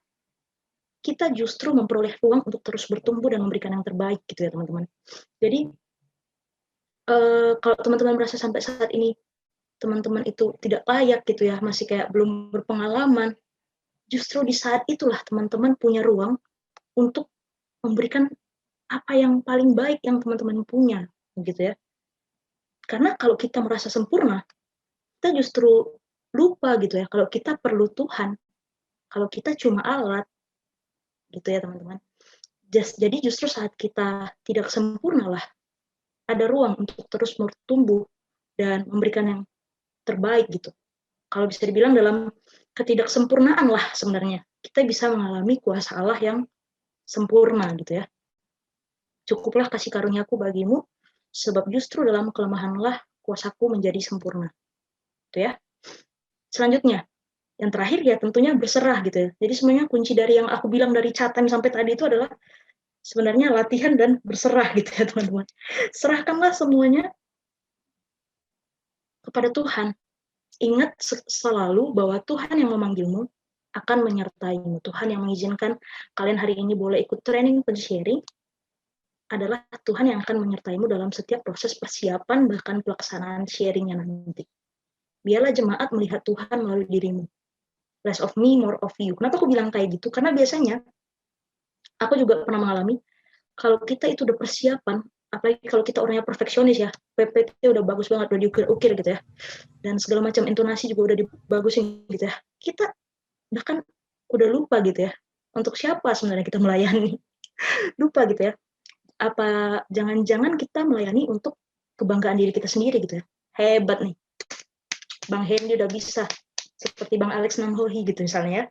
justru memperoleh ruang untuk terus bertumbuh dan memberikan yang terbaik gitu ya teman-teman. Jadi kalau teman-teman merasa sampai saat ini teman-teman itu tidak layak gitu ya, masih kayak belum berpengalaman, justru di saat itulah teman-teman punya ruang untuk memberikan apa yang paling baik yang teman-teman punya gitu ya. Karena kalau kita merasa sempurna, kita justru lupa gitu ya kalau kita perlu Tuhan, kalau kita cuma alat gitu ya teman-teman. Jadi justru saat kita tidak sempurna lah, ada ruang untuk terus bertumbuh dan memberikan yang terbaik gitu. Kalau bisa dibilang dalam ketidaksempurnaan lah sebenarnya kita bisa mengalami kuasa Allah yang sempurna gitu ya. Cukuplah kasih karuniaku bagimu, sebab justru dalam kelemahanlah kuasaku menjadi sempurna. Gitu ya. Selanjutnya, yang terakhir ya tentunya berserah gitu ya. Jadi sebenarnya kunci dari yang aku bilang dari chat time sampai tadi itu adalah sebenarnya latihan dan berserah gitu ya teman-teman. Serahkanlah semuanya kepada Tuhan. Ingat selalu bahwa Tuhan yang memanggilmu, akan menyertaimu. Tuhan yang mengizinkan kalian hari ini boleh ikut training pensharing adalah Tuhan yang akan menyertaimu dalam setiap proses persiapan bahkan pelaksanaan sharingnya nanti. Biarlah jemaat melihat Tuhan melalui dirimu. Less of me, more of you. Kenapa aku bilang kayak gitu? Karena biasanya aku juga pernah mengalami kalau kita itu udah persiapan, apalagi kalau kita orangnya perfeksionis ya, PPT udah bagus banget, udah diukir-ukir gitu ya, dan segala macam intonasi juga udah dibagusin gitu ya. Kita bahkan udah lupa gitu ya, untuk siapa sebenarnya kita melayani. Lupa gitu ya. Apa jangan-jangan kita melayani untuk kebanggaan diri kita sendiri gitu ya. Hebat nih, Bang Hendy udah bisa, seperti Bang Alex Nanghohi gitu misalnya ya.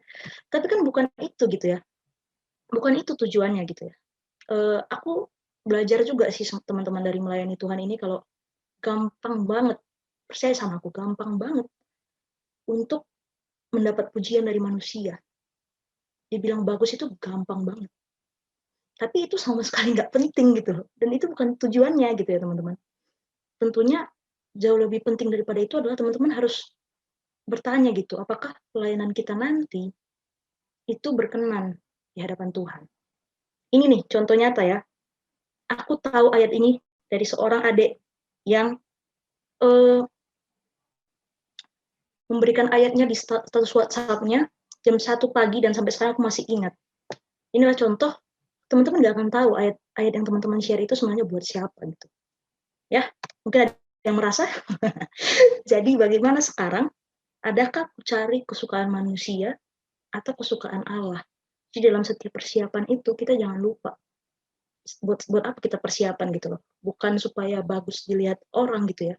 Tapi kan bukan itu gitu ya. Bukan itu tujuannya gitu ya. Aku belajar juga sih teman-teman dari melayani Tuhan ini kalau gampang banget, percaya sama aku, gampang banget untuk mendapat pujian dari manusia. Dibilang bagus itu gampang banget. Tapi itu sama sekali nggak penting gitu loh. Dan itu bukan tujuannya gitu ya teman-teman. Tentunya jauh lebih penting daripada itu adalah teman-teman harus bertanya gitu, apakah pelayanan kita nanti itu berkenan di hadapan Tuhan. Ini nih contoh nyata ya. Aku tahu ayat ini dari seorang adik yang memberikan ayatnya di status WhatsApp-nya jam 1 pagi dan sampai sekarang aku masih ingat. Inilah contoh, teman-teman nggak akan tahu ayat yang teman-teman share itu sebenarnya buat siapa gitu. Ya, mungkin ada yang merasa. Jadi bagaimana sekarang? Adakah aku cari kesukaan manusia atau kesukaan Allah? Jadi dalam setiap persiapan itu kita jangan lupa buat apa kita persiapan gitu loh. Bukan supaya bagus dilihat orang gitu ya.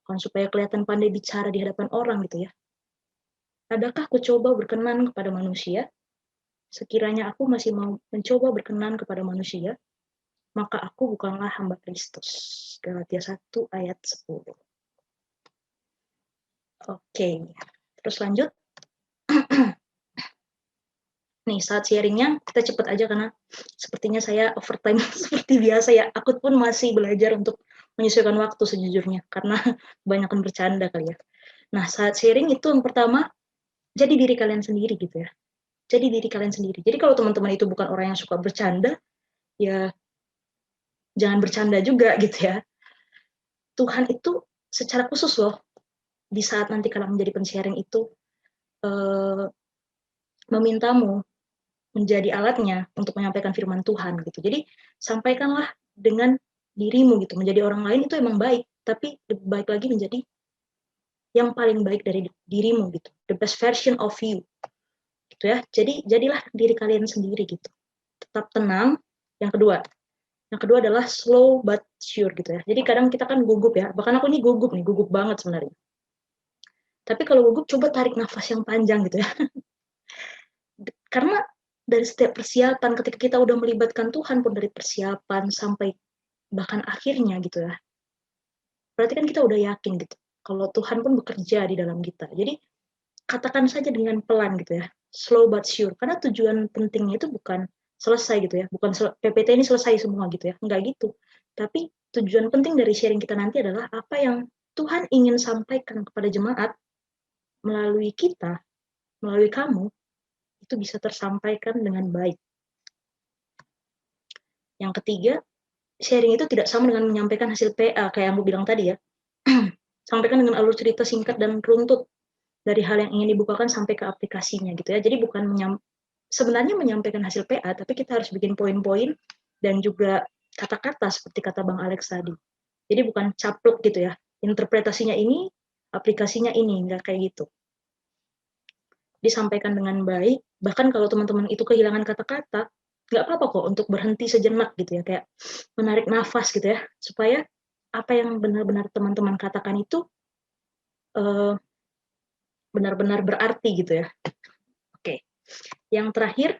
Bukan supaya kelihatan pandai bicara di hadapan orang gitu ya. Adakah aku coba berkenan kepada manusia? Sekiranya aku masih mau mencoba berkenan kepada manusia, maka aku bukanlah hamba Kristus. Galatia 1 ayat 10. Oke, terus lanjut. Nih, saat sharingnya kita cepat aja karena sepertinya saya overtime seperti biasa ya. Aku pun masih belajar untuk menyesuaikan waktu sejujurnya karena kebanyakan bercanda kali ya. Nah, saat sharing itu yang pertama, jadi diri kalian sendiri gitu ya. Jadi diri kalian sendiri. Jadi kalau teman-teman itu bukan orang yang suka bercanda, ya jangan bercanda juga gitu ya. Tuhan itu secara khusus loh, di saat nanti kalian menjadi pensharing itu, memintamu menjadi alatnya untuk menyampaikan firman Tuhan gitu. Jadi sampaikanlah dengan dirimu gitu. Menjadi orang lain itu emang baik, tapi lebih baik lagi menjadi yang paling baik dari dirimu gitu. The best version of you. Gitu ya. Jadi jadilah diri kalian sendiri gitu. Tetap tenang. Yang kedua adalah slow but sure gitu ya. Jadi kadang kita kan gugup ya. Bahkan aku ini gugup banget sebenarnya. Tapi kalau gugup coba tarik nafas yang panjang gitu ya. Karena dari setiap persiapan ketika kita udah melibatkan Tuhan pun dari persiapan sampai bahkan akhirnya gitu ya. Berarti kan kita udah yakin gitu. Kalau Tuhan pun bekerja di dalam kita. Jadi katakan saja dengan pelan gitu ya. Slow but sure. Karena tujuan pentingnya itu bukan selesai gitu ya. Bukan PPT ini selesai semua gitu ya. Enggak gitu. Tapi tujuan penting dari sharing kita nanti adalah apa yang Tuhan ingin sampaikan kepada jemaat melalui kita, melalui kamu, itu bisa tersampaikan dengan baik. Yang ketiga, sharing itu tidak sama dengan menyampaikan hasil PA, kayak yang aku bilang tadi ya. Sampaikan dengan alur cerita singkat dan runtut dari hal yang ingin dibukakan sampai ke aplikasinya gitu ya. Jadi bukan sebenarnya menyampaikan hasil PA, tapi kita harus bikin poin-poin dan juga kata-kata seperti kata Bang Alex tadi. Jadi bukan caplok gitu ya. Interpretasinya ini, aplikasinya ini, nggak kayak gitu. Disampaikan dengan baik, bahkan kalau teman-teman itu kehilangan kata-kata, nggak apa-apa kok untuk berhenti sejenak gitu ya, kayak menarik nafas gitu ya, supaya apa yang benar-benar teman-teman katakan itu benar-benar berarti gitu ya. Oke. Yang terakhir,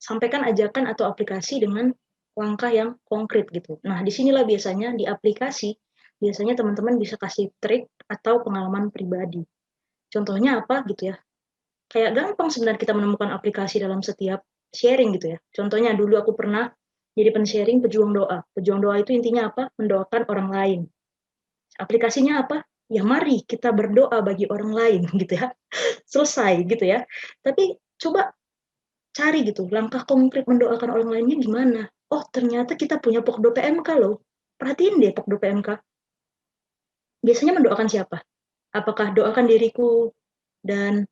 sampaikan ajakan atau aplikasi dengan langkah yang konkret gitu. Nah, disinilah biasanya di aplikasi, biasanya teman-teman bisa kasih trik atau pengalaman pribadi. Contohnya apa gitu ya. Kayak gampang sebenarnya kita menemukan aplikasi dalam setiap sharing gitu ya. Contohnya dulu aku pernah jadi pensharing pejuang doa. Pejuang doa itu intinya apa? Mendoakan orang lain. Aplikasinya apa? Ya mari kita berdoa bagi orang lain gitu ya. Selesai gitu ya. Tapi coba cari gitu langkah konkret mendoakan orang lainnya gimana. Oh ternyata kita punya Pokdo PMK loh. Perhatiin deh Pokdo PMK. Biasanya mendoakan siapa? Apakah doakan diriku dan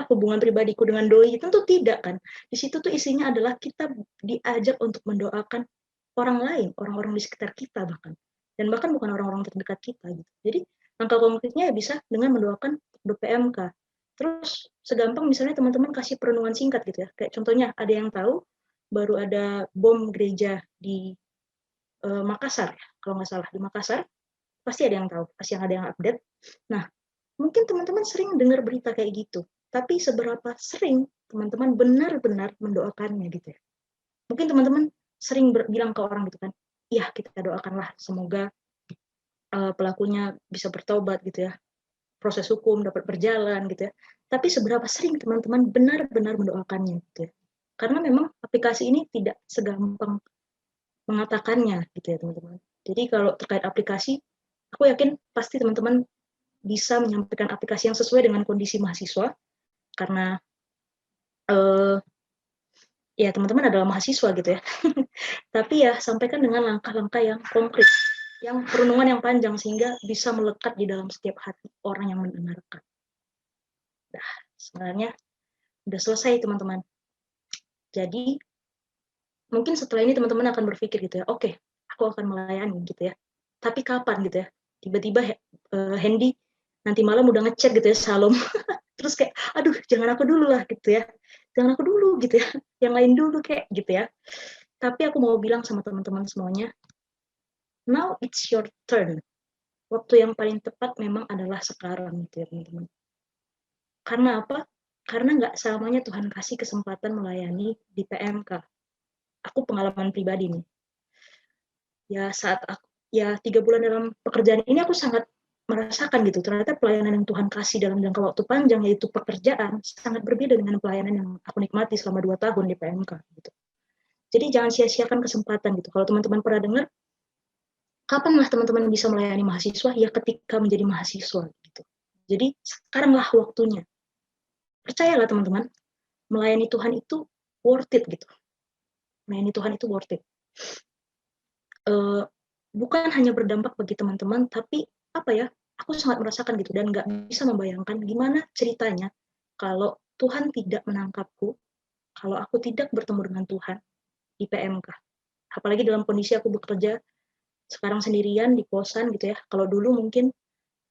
hubungan pribadiku dengan doi? Tentu tidak kan. Di situ tuh isinya adalah kita diajak untuk mendoakan orang lain, orang-orang di sekitar kita bahkan. Dan bahkan bukan orang-orang terdekat kita gitu. Jadi langkah konkretnya ya bisa dengan mendoakan Pokdo PMK. Terus segampang misalnya teman-teman kasih perenungan singkat gitu ya. Kayak contohnya ada yang tahu baru ada bom gereja di Makassar, kalau nggak salah di Makassar, pasti ada yang tahu, pasti ada yang update. Nah, mungkin teman-teman sering dengar berita kayak gitu, tapi seberapa sering teman-teman benar-benar mendoakannya gitu ya. Mungkin teman-teman sering bilang ke orang gitu kan, iya kita doakanlah semoga pelakunya bisa bertobat gitu ya, proses hukum dapat berjalan gitu ya. Tapi seberapa sering teman-teman benar-benar mendoakannya gitu ya. Karena memang aplikasi ini tidak segampang mengatakannya gitu ya teman-teman. Jadi kalau terkait aplikasi, aku yakin pasti teman-teman bisa menyampaikan aplikasi yang sesuai dengan kondisi mahasiswa, karena ya teman-teman adalah mahasiswa gitu ya. Tapi ya sampaikan dengan langkah-langkah yang konkret, yang perenungan yang panjang sehingga bisa melekat di dalam setiap hati orang yang mendengarkan. Nah, sebenarnya udah selesai teman-teman. Jadi mungkin setelah ini teman-teman akan berpikir gitu ya, oke, aku akan melayani gitu ya. Tapi kapan gitu ya? Tiba-tiba Hendy nanti malam udah ngechat gitu ya, Salom. Terus kayak, aduh jangan aku dulu lah gitu ya. Jangan aku dulu gitu ya. Yang lain dulu kayak gitu ya. Tapi aku mau bilang sama teman-teman semuanya, now it's your turn. Waktu yang paling tepat memang adalah sekarang gitu ya teman-teman. Karena apa? Karena nggak selamanya Tuhan kasih kesempatan melayani di PMK. Aku pengalaman pribadi nih. Ya saat aku, ya 3 bulan dalam pekerjaan ini aku sangat merasakan gitu, ternyata pelayanan yang Tuhan kasih dalam jangka waktu panjang, yaitu pekerjaan, sangat berbeda dengan pelayanan yang aku nikmati selama 2 tahun di PMK gitu. Jadi jangan sia-siakan kesempatan gitu. Kalau teman-teman pernah dengar, kapan lah teman-teman bisa melayani mahasiswa? Ya ketika menjadi mahasiswa gitu. Jadi sekaranglah waktunya. Percayalah teman-teman, melayani Tuhan itu worth it gitu. Melayani Tuhan itu worth it. Bukan hanya berdampak bagi teman-teman, tapi apa ya, aku sangat merasakan gitu dan nggak bisa membayangkan gimana ceritanya kalau Tuhan tidak menangkapku, kalau aku tidak bertemu dengan Tuhan di PMK. Apalagi dalam kondisi aku bekerja sekarang sendirian di kosan gitu ya. Kalau dulu mungkin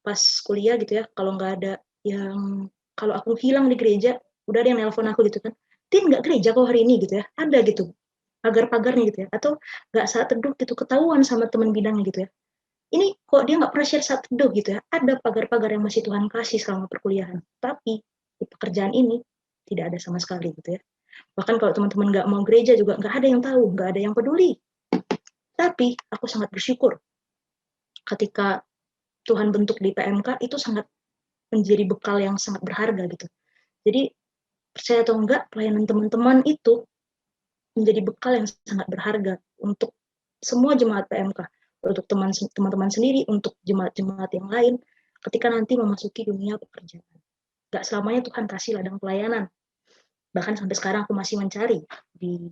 pas kuliah gitu ya, kalau nggak ada yang, kalau aku hilang di gereja, udah ada yang nelpon aku gitu kan, Tin nggak gereja kok hari ini gitu ya, ada gitu pagar-pagarnya gitu ya, atau nggak saat teduh gitu, ketahuan sama teman bidangnya gitu ya. Ini kok dia nggak pernah share saat teduh gitu ya, ada pagar-pagar yang masih Tuhan kasih selama perkuliahan, tapi di pekerjaan ini tidak ada sama sekali gitu ya. Bahkan kalau teman-teman nggak mau gereja juga nggak ada yang tahu, nggak ada yang peduli. Tapi aku sangat bersyukur ketika Tuhan bentuk di PMK itu sangat menjadi bekal yang sangat berharga gitu. Jadi percaya atau enggak, pelayanan teman-teman itu menjadi bekal yang sangat berharga untuk semua jemaat PMK, untuk teman-teman sendiri, untuk jemaat-jemaat yang lain, ketika nanti memasuki dunia pekerjaan. Gak selamanya Tuhan kasih ladang pelayanan. Bahkan sampai sekarang aku masih mencari di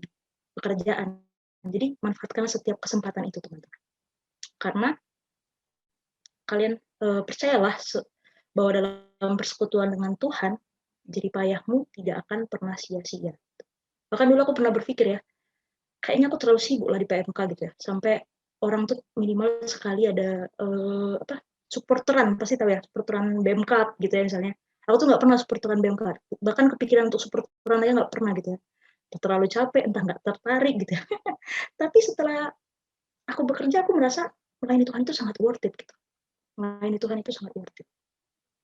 pekerjaan. Jadi manfaatkan setiap kesempatan itu teman-teman. Karena kalian percayalah bahwa dalam persekutuan dengan Tuhan, jadi payahmu tidak akan pernah sia-sia. Bahkan dulu aku pernah berpikir ya, kayaknya aku terlalu sibuk lah di PMK gitu ya, sampai orang tuh minimal sekali ada supporteran, pasti tahu ya, supporteran BMK gitu ya misalnya. Aku tuh nggak pernah supporteran BMK, bahkan kepikiran untuk supporteran aja nggak pernah gitu ya. Terlalu capek, entah nggak tertarik gitu ya. Tapi setelah aku bekerja, aku merasa melayani Tuhan itu sangat worth it gitu. Melayani Tuhan itu sangat worth it.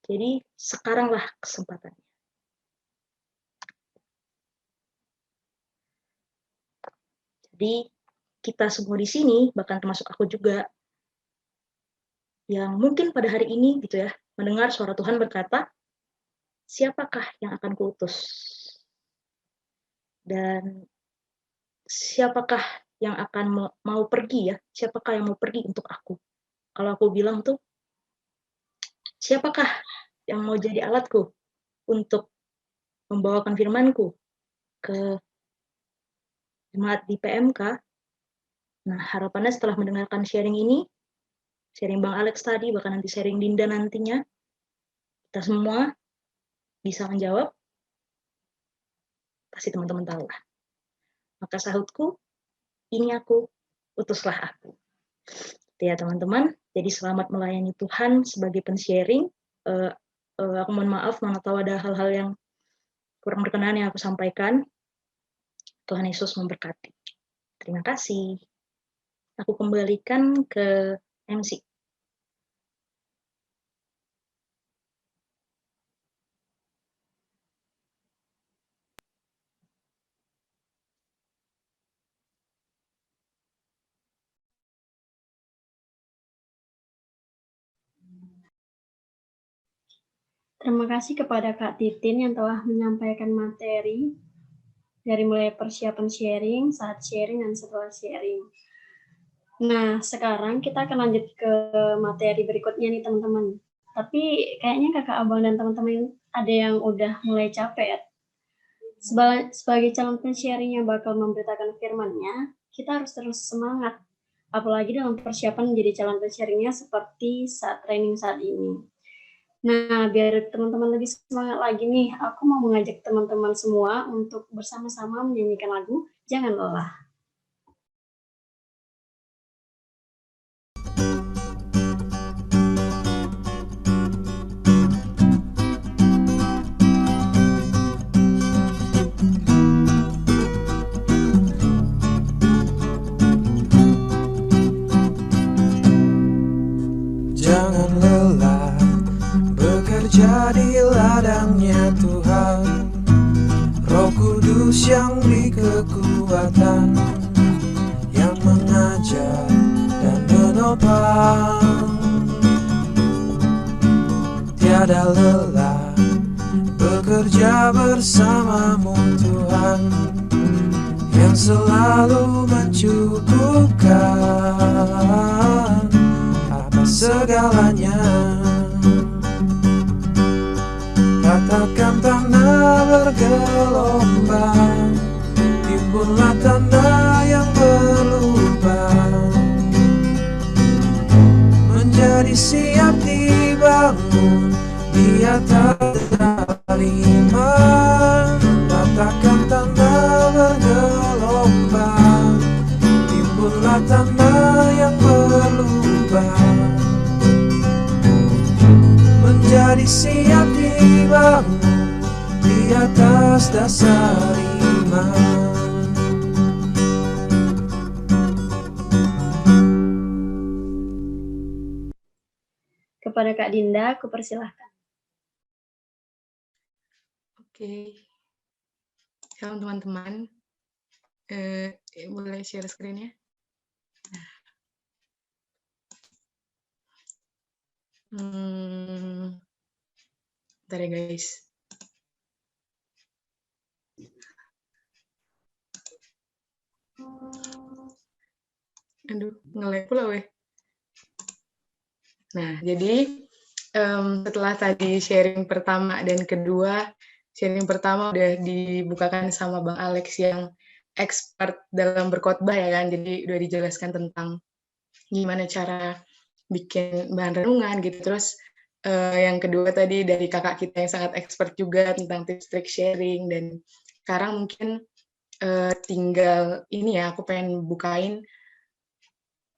Jadi sekaranglah kesempatannya. Jadi kita semua di sini, bahkan termasuk aku juga, yang mungkin pada hari ini gitu ya, mendengar suara Tuhan berkata, siapakah yang akan kuutus? Dan siapakah yang akan mau pergi ya? Siapakah yang mau pergi untuk aku? Kalau aku bilang tuh, siapakah yang mau jadi alatku untuk membawakan firmanku ke jemaat di PMK. Nah, harapannya setelah mendengarkan sharing ini, sharing Bang Alex tadi, bahkan nanti sharing Dinda nantinya, kita semua bisa menjawab, pasti teman-teman tahu lah. Maka sahutku, ini aku, utuslah aku. Ya teman-teman, jadi selamat melayani Tuhan sebagai pensharing. Aku mohon maaf, mana tahu ada hal-hal yang kurang berkenan yang aku sampaikan. Tuhan Yesus memberkati. Terima kasih. Aku kembalikan ke MC. Terima kasih kepada Kak Titin yang telah menyampaikan materi dari mulai persiapan sharing, saat sharing, dan setelah sharing. Nah, sekarang kita akan lanjut ke materi berikutnya nih teman-teman. Tapi kayaknya kakak abang dan teman-teman ada yang udah mulai capek ya. Sebagai calon pensharing yang bakal memberitakan firman-Nya, kita harus terus semangat. Apalagi dalam persiapan menjadi calon pensharing-nya seperti saat training saat ini. Nah, biar teman-teman lebih semangat lagi nih, aku mau mengajak teman-teman semua untuk bersama-sama menyanyikan lagu Jangan Lelah. Jangan lelah bekerja di ladangnya Tuhan. Roh Kudus yang beri kekuatan, yang mengajar dan menopang. Tiada lelah bekerja bersamamu Tuhan, yang selalu mencukupkan atas segalanya. Ratakan tanah bergelombang, timbullah tanah yang berlubang, menjadi siap dibangun di atas iman. Ratakan tanah bergelombang, timbullah tanah yang berlubang, menjadi siap dibangun di atas dasar iman. Kepada Kak Dinda, aku persilahkan. Oke. Shalom teman-teman. Boleh share screen-nya? Bentar ya guys. Aduh, nge-lag pula weh. Nah, jadi setelah tadi sharing pertama dan kedua, sharing pertama udah dibukakan sama Bang Alex yang expert dalam berkhotbah ya kan, jadi udah dijelaskan tentang gimana cara bikin bahan renungan gitu. Terus yang kedua tadi dari kakak kita yang sangat expert juga tentang tips trik sharing, dan sekarang mungkin tinggal ini ya, aku pengen bukain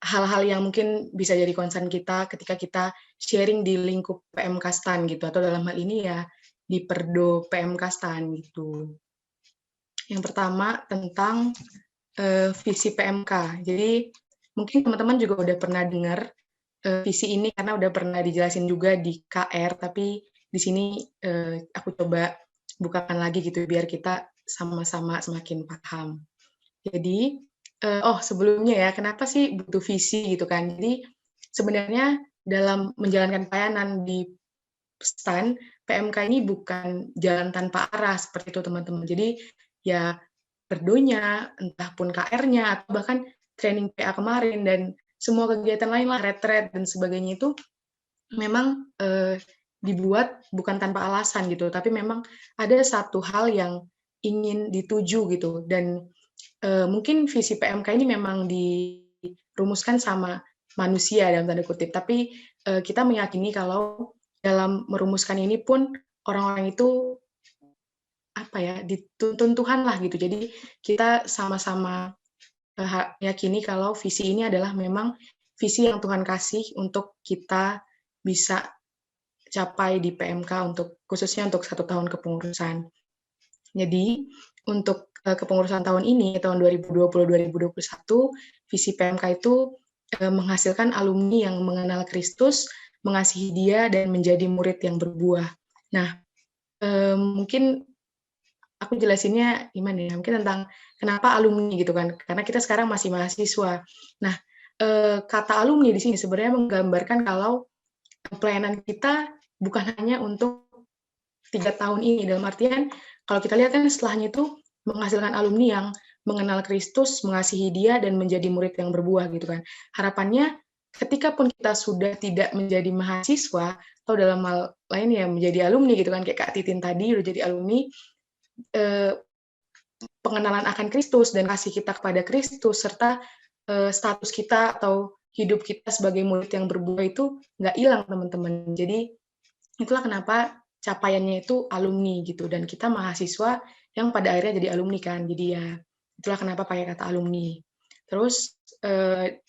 hal-hal yang mungkin bisa jadi concern kita ketika kita sharing di lingkup PMK STAN gitu, atau dalam hal ini ya di Perdo PMK STAN gitu. Yang pertama tentang visi PMK. Jadi mungkin teman-teman juga udah pernah dengar visi ini karena udah pernah dijelasin juga di KR, tapi di sini aku coba bukakan lagi gitu biar kita sama-sama semakin paham. Jadi sebelumnya ya, kenapa sih butuh visi gitu kan? Jadi sebenarnya dalam menjalankan pelayanan di STAN, PMK ini bukan jalan tanpa arah seperti itu teman-teman. Jadi ya perdonya, entah pun KR-nya, atau bahkan training PA kemarin, dan semua kegiatan lain lah, retret dan sebagainya itu memang dibuat bukan tanpa alasan gitu, tapi memang ada satu hal yang ingin dituju gitu. Dan mungkin visi PMK ini memang dirumuskan sama manusia dalam tanda kutip, tapi kita meyakini kalau dalam merumuskan ini pun orang-orang itu dituntun Tuhan lah gitu. Jadi kita sama-sama yakini kalau visi ini adalah memang visi yang Tuhan kasih untuk kita bisa capai di PMK khususnya untuk 1 tahun kepengurusan. Jadi untuk kepengurusan tahun ini, tahun 2020-2021, visi PMK itu menghasilkan alumni yang mengenal Kristus, mengasihi Dia, dan menjadi murid yang berbuah. Nah, mungkin aku jelasinnya gimana ya, mungkin tentang kenapa alumni gitu kan, karena kita sekarang masih mahasiswa. Nah, kata alumni di sini sebenarnya menggambarkan kalau pelayanan kita bukan hanya untuk 3 tahun ini, dalam artian kalau kita lihat kan setelahnya itu menghasilkan alumni yang mengenal Kristus, mengasihi Dia, dan menjadi murid yang berbuah gitu kan. Harapannya ketika pun kita sudah tidak menjadi mahasiswa, atau dalam hal lain ya menjadi alumni gitu kan, kayak Kak Titin tadi udah jadi alumni, pengenalan akan Kristus dan kasih kita kepada Kristus, serta status kita atau hidup kita sebagai murid yang berbuah itu nggak hilang, teman-teman. Jadi itulah kenapa capaiannya itu alumni gitu, dan kita mahasiswa yang pada akhirnya jadi alumni kan. Jadi ya itulah kenapa pakai kata alumni. Terus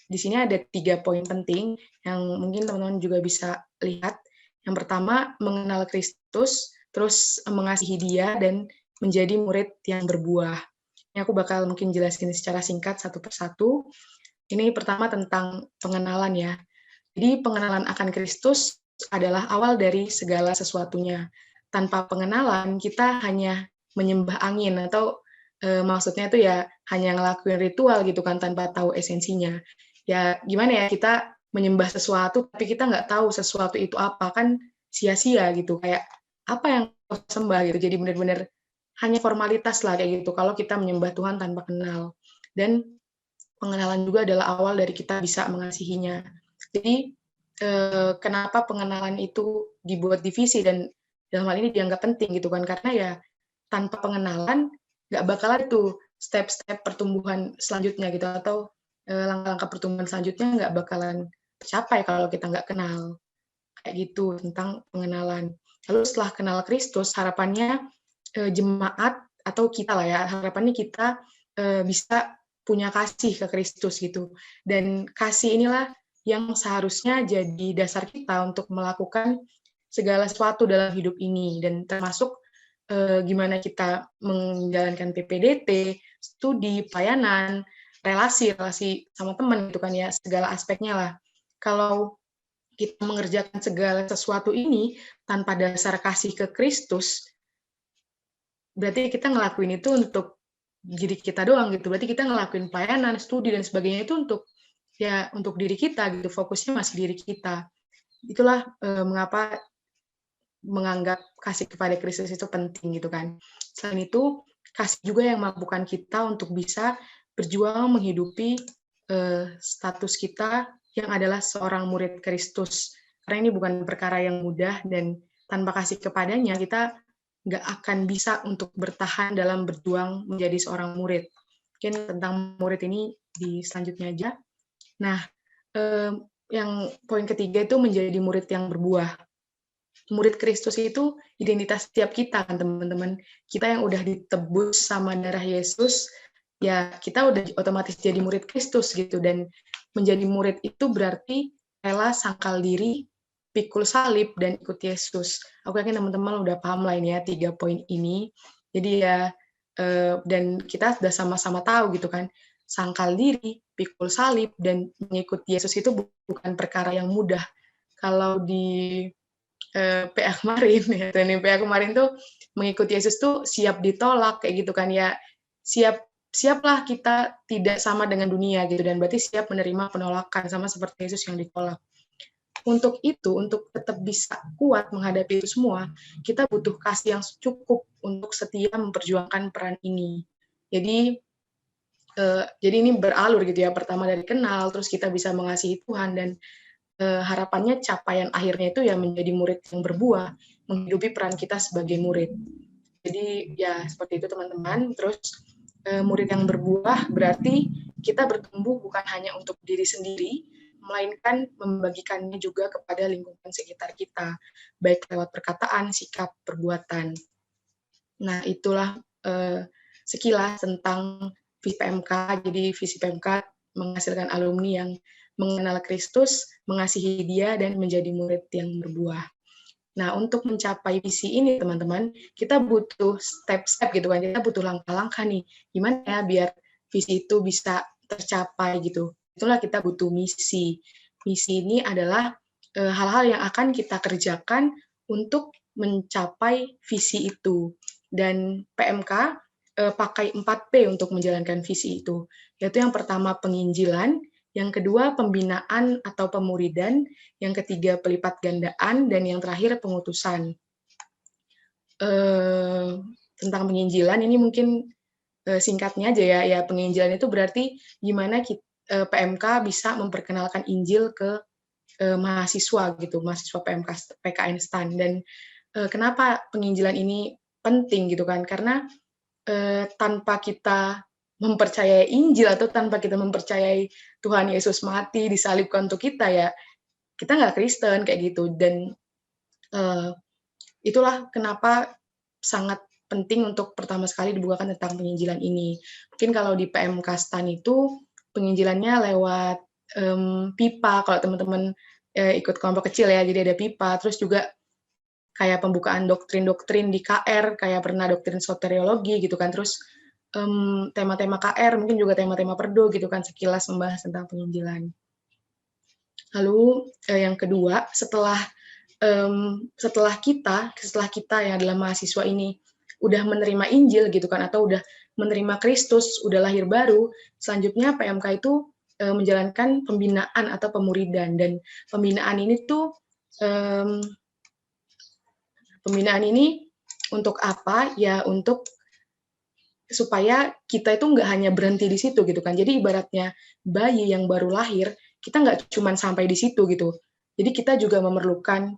di sini ada 3 poin penting yang mungkin teman-teman juga bisa lihat. Yang pertama, mengenal Kristus, terus mengasihi Dia, dan menjadi murid yang berbuah. Ini aku bakal mungkin jelasin secara singkat satu persatu. Ini pertama tentang pengenalan ya. Jadi pengenalan akan Kristus adalah awal dari segala sesuatunya. Tanpa pengenalan, kita hanya menyembah angin, atau maksudnya itu ya hanya ngelakuin ritual gitu kan, tanpa tahu esensinya. Ya gimana ya, kita menyembah sesuatu, tapi kita nggak tahu sesuatu itu apa, kan sia-sia gitu. Kayak apa yang kau sembah gitu. Jadi benar-benar hanya formalitas lah kayak gitu, kalau kita menyembah Tuhan tanpa kenal. Dan pengenalan juga adalah awal dari kita bisa mengasihinya. Jadi kenapa pengenalan itu dibuat divisi dan dalam hal ini dianggap penting gitu kan, karena ya tanpa pengenalan nggak bakalan itu step-step pertumbuhan selanjutnya gitu, atau langkah-langkah pertumbuhan selanjutnya nggak bakalan tercapai kalau kita nggak kenal. Kayak gitu tentang pengenalan. Lalu setelah kenal Kristus, harapannya jemaat atau kita lah ya, harapannya kita bisa punya kasih ke Kristus gitu. Dan kasih inilah yang seharusnya jadi dasar kita untuk melakukan segala sesuatu dalam hidup ini, dan termasuk gimana kita menjalankan PPDT, studi, pelayanan, relasi sama teman gitu kan ya, segala aspeknya lah. Kalau kita mengerjakan segala sesuatu ini tanpa dasar kasih ke Kristus, berarti kita ngelakuin itu untuk diri kita doang gitu. Berarti kita ngelakuin pelayanan, studi, dan sebagainya itu untuk diri kita gitu, fokusnya masih diri kita. Itulah mengapa menganggap kasih kepada Kristus itu penting gitu kan. Selain itu, kasih juga yang mampukan kita untuk bisa berjuang menghidupi status kita yang adalah seorang murid Kristus. Karena ini bukan perkara yang mudah, dan tanpa kasih kepadanya kita nggak akan bisa untuk bertahan dalam berjuang menjadi seorang murid. Mungkin tentang murid ini di selanjutnya aja. Nah, yang poin ketiga itu menjadi murid yang berbuah. Murid Kristus itu identitas setiap kita kan teman-teman. Kita yang udah ditebus sama darah Yesus, ya kita udah otomatis jadi murid Kristus gitu. Dan menjadi murid itu berarti rela sangkal diri, pikul salib, dan ikut Yesus. Aku yakin teman-teman udah paham lah ini ya 3 poin ini. Jadi ya, dan kita sudah sama-sama tahu gitu kan, sangkal diri, pikul salib, dan mengikut Yesus itu bukan perkara yang mudah. Kalau di PA kemarin ya, training PA kemarin tuh mengikuti Yesus tuh siap ditolak kayak gitu kan ya, siaplah kita tidak sama dengan dunia gitu, dan berarti siap menerima penolakan sama seperti Yesus yang ditolak. Untuk itu, untuk tetap bisa kuat menghadapi itu semua, kita butuh kasih yang cukup untuk setia memperjuangkan peran ini. Jadi ini beralur gitu ya, pertama dari kenal, terus kita bisa mengasihi Tuhan, dan harapannya capaian akhirnya itu ya menjadi murid yang berbuah, menghidupi peran kita sebagai murid. Jadi ya seperti itu teman-teman. Terus murid yang berbuah berarti kita bertumbuh bukan hanya untuk diri sendiri, melainkan membagikannya juga kepada lingkungan sekitar kita, baik lewat perkataan, sikap, perbuatan. Nah, itulah sekilas tentang visi PMK. Jadi visi PMK menghasilkan alumni yang mengenal Kristus, mengasihi Dia, dan menjadi murid yang berbuah. Nah, untuk mencapai visi ini, teman-teman, kita butuh step-step gitu kan, kita butuh langkah-langkah nih, gimana ya biar visi itu bisa tercapai gitu. Itulah kita butuh misi. Misi ini adalah hal-hal yang akan kita kerjakan untuk mencapai visi itu. Dan PMK pakai 4P untuk menjalankan visi itu, yaitu yang pertama penginjilan, yang kedua pembinaan atau pemuridan, yang ketiga pelipat gandaan, dan yang terakhir pengutusan. Tentang penginjilan ini mungkin singkatnya aja ya, penginjilan itu berarti gimana PMK bisa memperkenalkan Injil ke mahasiswa gitu, mahasiswa PKN STAN. Dan kenapa penginjilan ini penting gitu kan, karena tanpa kita mempercayai Injil atau tanpa kita mempercayai Tuhan Yesus mati disalibkan untuk kita ya kita nggak Kristen kayak gitu. Dan itulah kenapa sangat penting untuk pertama sekali dibukakan tentang penginjilan ini. Mungkin kalau di PMK STAN itu penginjilannya lewat pipa kalau teman-teman ikut kelompok kecil ya, jadi ada pipa, terus juga kayak pembukaan doktrin-doktrin di KR, kayak pernah doktrin soteriologi gitu kan, terus tema-tema KR, mungkin juga tema-tema perdo gitu kan, sekilas membahas tentang penginjilan. Lalu yang kedua, setelah kita yang adalah mahasiswa ini udah menerima Injil gitu kan, atau udah menerima Kristus, udah lahir baru, selanjutnya PMK itu menjalankan pembinaan atau pemuridan. Dan pembinaan ini tuh pembinaan ini untuk apa? Ya untuk supaya kita itu nggak hanya berhenti di situ gitu kan. Jadi ibaratnya bayi yang baru lahir, kita nggak cuma sampai di situ gitu. Jadi kita juga memerlukan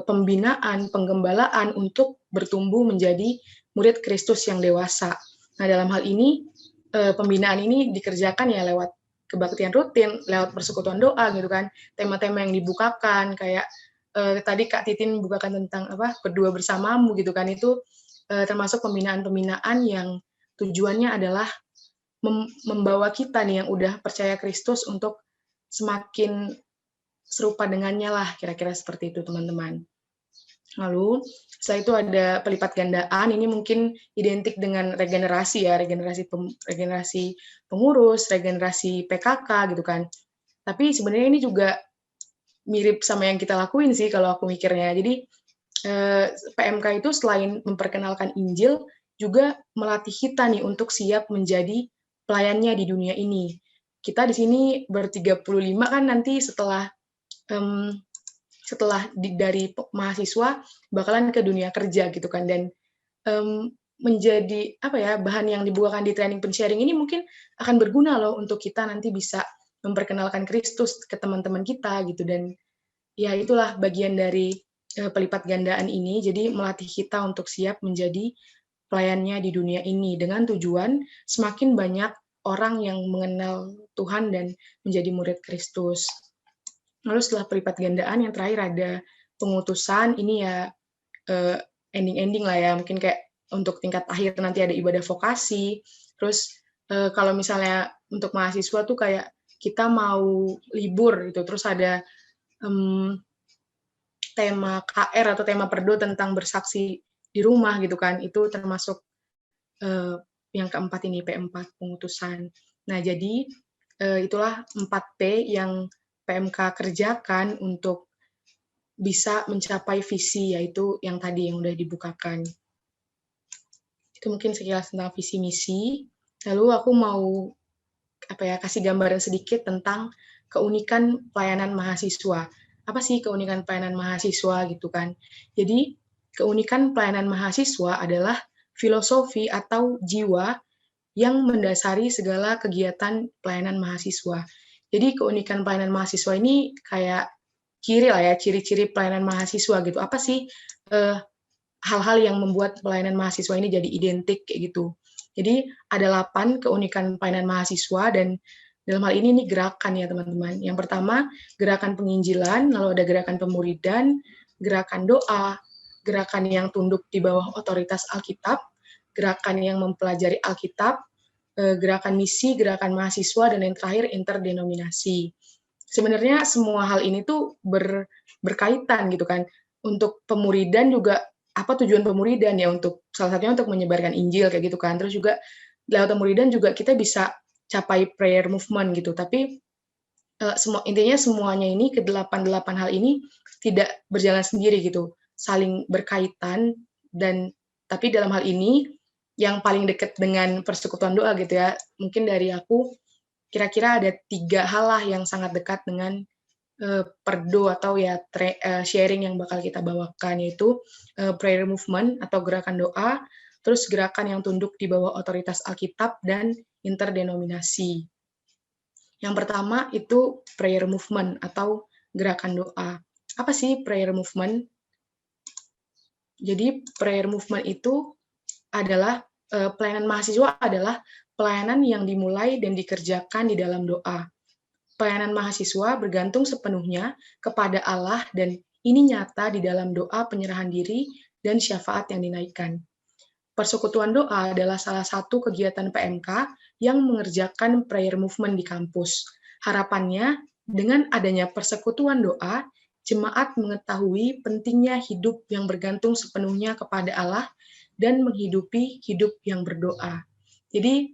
pembinaan, penggembalaan untuk bertumbuh menjadi murid Kristus yang dewasa. Nah, dalam hal ini pembinaan ini dikerjakan ya lewat kebaktian rutin, lewat persekutuan doa gitu kan. Tema-tema yang dibukakan kayak tadi Kak Titin bukakan tentang berdua bersamamu gitu kan, itu termasuk pembinaan-pembinaan yang tujuannya adalah membawa kita nih yang udah percaya Kristus untuk semakin serupa dengannya lah, kira-kira seperti itu teman-teman. Lalu setelah itu ada pelipat gandaan, ini mungkin identik dengan regenerasi ya, regenerasi pengurus, regenerasi PKK gitu kan. Tapi sebenarnya ini juga mirip sama yang kita lakuin sih kalau aku mikirnya. Jadi PMK itu selain memperkenalkan Injil, juga melatih kita nih untuk siap menjadi pelayannya di dunia ini. Kita di sini ber-35 kan nanti setelah dari mahasiswa bakalan ke dunia kerja gitu kan, dan menjadi bahan yang dibukakan di training pensharing ini mungkin akan berguna loh untuk kita nanti bisa memperkenalkan Kristus ke teman-teman kita gitu. Dan ya itulah bagian dari pelipat gandaan ini, jadi melatih kita untuk siap menjadi pelayannya di dunia ini dengan tujuan semakin banyak orang yang mengenal Tuhan dan menjadi murid Kristus. Lalu setelah pelipat gandaan yang terakhir ada pengutusan, ini ya ending-ending lah ya, mungkin kayak untuk tingkat akhir nanti ada ibadah vokasi. Terus kalau misalnya untuk mahasiswa tuh kayak kita mau libur gitu, terus ada tema KR atau tema perdo tentang bersaksi di rumah gitu kan, itu termasuk yang keempat ini, P4, pengutusan. Nah, jadi itulah 4P yang PMK kerjakan untuk bisa mencapai visi, yaitu yang tadi yang udah dibukakan. Itu mungkin sekilas tentang visi misi. Lalu aku mau kasih gambaran sedikit tentang keunikan pelayanan mahasiswa. Apa sih keunikan pelayanan mahasiswa gitu kan? Jadi keunikan pelayanan mahasiswa adalah filosofi atau jiwa yang mendasari segala kegiatan pelayanan mahasiswa. Jadi keunikan pelayanan mahasiswa ini kayak ciri-ciri pelayanan mahasiswa gitu. Apa sih hal-hal yang membuat pelayanan mahasiswa ini jadi identik kayak gitu. Jadi ada 8 keunikan pelayanan mahasiswa, dan dalam hal ini nih gerakan ya teman-teman. Yang pertama, gerakan penginjilan, lalu ada gerakan pemuridan, gerakan doa, gerakan yang tunduk di bawah otoritas Alkitab, gerakan yang mempelajari Alkitab, gerakan misi, gerakan mahasiswa, dan yang terakhir interdenominasi. Sebenarnya semua hal ini tuh berkaitan gitu kan. Untuk pemuridan juga, apa tujuan pemuridan ya, untuk salah satunya untuk menyebarkan Injil kayak gitu kan. Terus juga lewat pemuridan juga kita bisa capai prayer movement gitu. Tapi intinya semuanya ini, ke-8 hal ini tidak berjalan sendiri gitu, saling berkaitan. Dan tapi dalam hal ini yang paling dekat dengan persekutuan doa gitu ya, mungkin dari aku kira-kira ada 3 hal lah yang sangat dekat dengan perdo atau ya sharing yang bakal kita bawakan, yaitu prayer movement atau gerakan doa, terus gerakan yang tunduk di bawah otoritas Alkitab, dan interdenominasi. Yang pertama itu prayer movement atau gerakan doa. Apa sih prayer movement? Jadi prayer movement itu adalah pelayanan mahasiswa adalah pelayanan yang dimulai dan dikerjakan di dalam doa. Pelayanan mahasiswa bergantung sepenuhnya kepada Allah, dan ini nyata di dalam doa penyerahan diri dan syafaat yang dinaikkan. Persekutuan doa adalah salah satu kegiatan PMK yang mengerjakan prayer movement di kampus. Harapannya, dengan adanya persekutuan doa, jemaat mengetahui pentingnya hidup yang bergantung sepenuhnya kepada Allah dan menghidupi hidup yang berdoa. Jadi,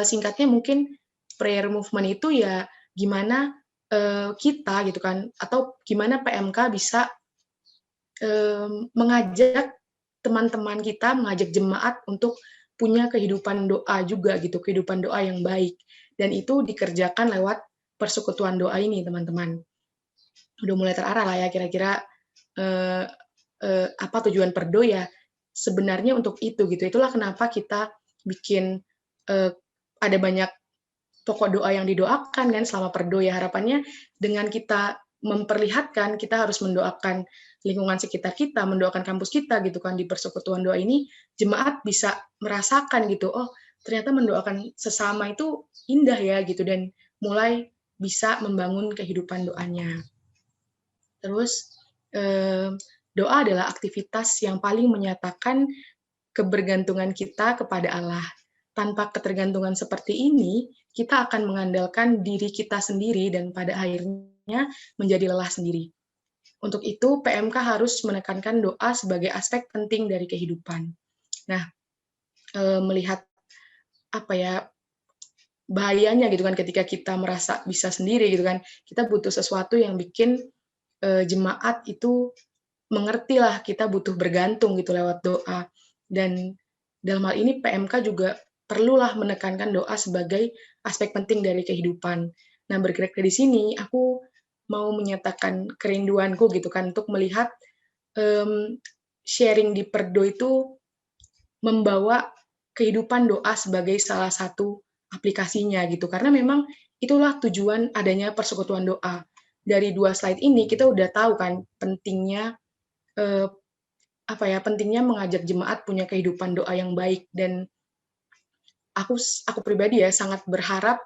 singkatnya mungkin prayer movement itu ya gimana kita gitu kan, atau gimana PMK bisa mengajak teman-teman kita, mengajak jemaat untuk punya kehidupan doa juga gitu, kehidupan doa yang baik. Dan itu dikerjakan lewat persekutuan doa ini, teman-teman. Udah mulai terarah lah ya kira-kira apa tujuan perdo ya. Sebenarnya untuk itu gitu. Itulah kenapa kita bikin ada banyak pokok doa yang didoakan kan selama perdo ya. Harapannya dengan kita memperlihatkan, kita harus mendoakan lingkungan sekitar kita, mendoakan kampus kita gitu kan, di persekutuan doa ini jemaat bisa merasakan gitu, oh ternyata mendoakan sesama itu indah ya gitu, dan mulai bisa membangun kehidupan doanya. Terus doa adalah aktivitas yang paling menyatakan kebergantungan kita kepada Allah. Tanpa ketergantungan seperti ini, kita akan mengandalkan diri kita sendiri dan pada akhirnya menjadi lelah sendiri. Untuk itu, PMK harus menekankan doa sebagai aspek penting dari kehidupan. Nah, melihat apa ya bahayanya gitu kan ketika kita merasa bisa sendiri gitu kan, kita butuh sesuatu yang bikin jemaat itu mengerti lah kita butuh bergantung gitu lewat doa. Dan dalam hal ini PMK juga perlulah menekankan doa sebagai aspek penting dari kehidupan. Nah, bergerak dari sini, aku mau menyatakan kerinduanku gitu kan, untuk melihat sharing di perdo itu membawa kehidupan doa sebagai salah satu aplikasinya gitu. Karena memang itulah tujuan adanya persekutuan doa. Dari 2 slide ini kita udah tahu kan pentingnya pentingnya mengajak jemaat punya kehidupan doa yang baik. Dan aku pribadi ya sangat berharap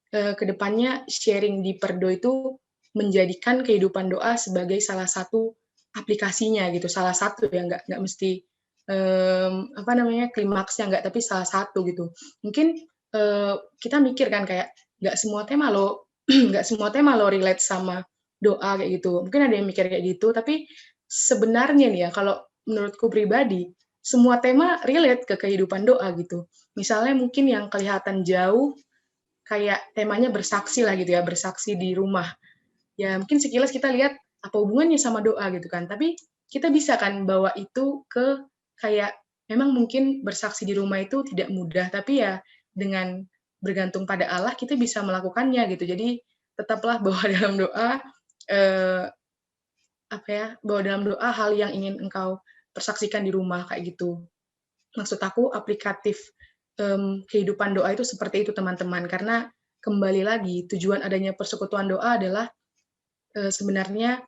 kedepannya sharing di perdo itu menjadikan kehidupan doa sebagai salah satu aplikasinya gitu, salah satu ya, nggak mesti klimaksnya nggak, tapi salah satu gitu. Mungkin kita mikir kan kayak nggak semua tema lo relate sama doa kayak gitu. Mungkin ada yang mikir kayak gitu, tapi sebenarnya nih ya, kalau menurutku pribadi, semua tema relate ke kehidupan doa gitu. Misalnya mungkin yang kelihatan jauh, kayak temanya bersaksi lah gitu ya, bersaksi di rumah. Ya mungkin sekilas kita lihat apa hubungannya sama doa gitu kan, tapi kita bisa kan bawa itu ke kayak memang mungkin bersaksi di rumah itu tidak mudah, tapi ya dengan bergantung pada Allah kita bisa melakukannya gitu. Jadi tetaplah bawa dalam doa bawa dalam doa hal yang ingin engkau persaksikan di rumah kayak gitu. Maksud aku aplikatif kehidupan doa itu seperti itu teman-teman, karena kembali lagi tujuan adanya persekutuan doa adalah sebenarnya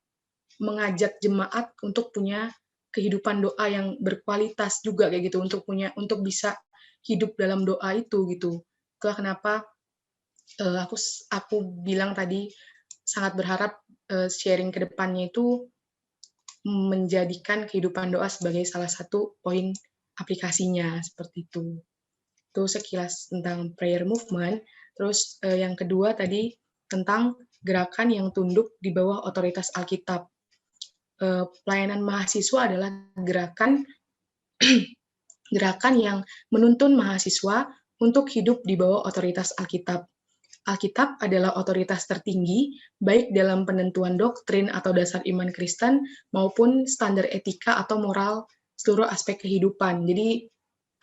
mengajak jemaat untuk punya kehidupan doa yang berkualitas juga kayak gitu, untuk bisa hidup dalam doa itu gitu. Itulah kenapa aku bilang tadi sangat berharap sharing ke depannya itu menjadikan kehidupan doa sebagai salah satu poin aplikasinya seperti itu. Itu sekilas tentang prayer movement. Terus yang kedua tadi tentang gerakan yang tunduk di bawah otoritas Alkitab. Pelayanan mahasiswa adalah gerakan yang menuntun mahasiswa untuk hidup di bawah otoritas Alkitab. Alkitab adalah otoritas tertinggi, baik dalam penentuan doktrin atau dasar iman Kristen, maupun standar etika atau moral seluruh aspek kehidupan. Jadi,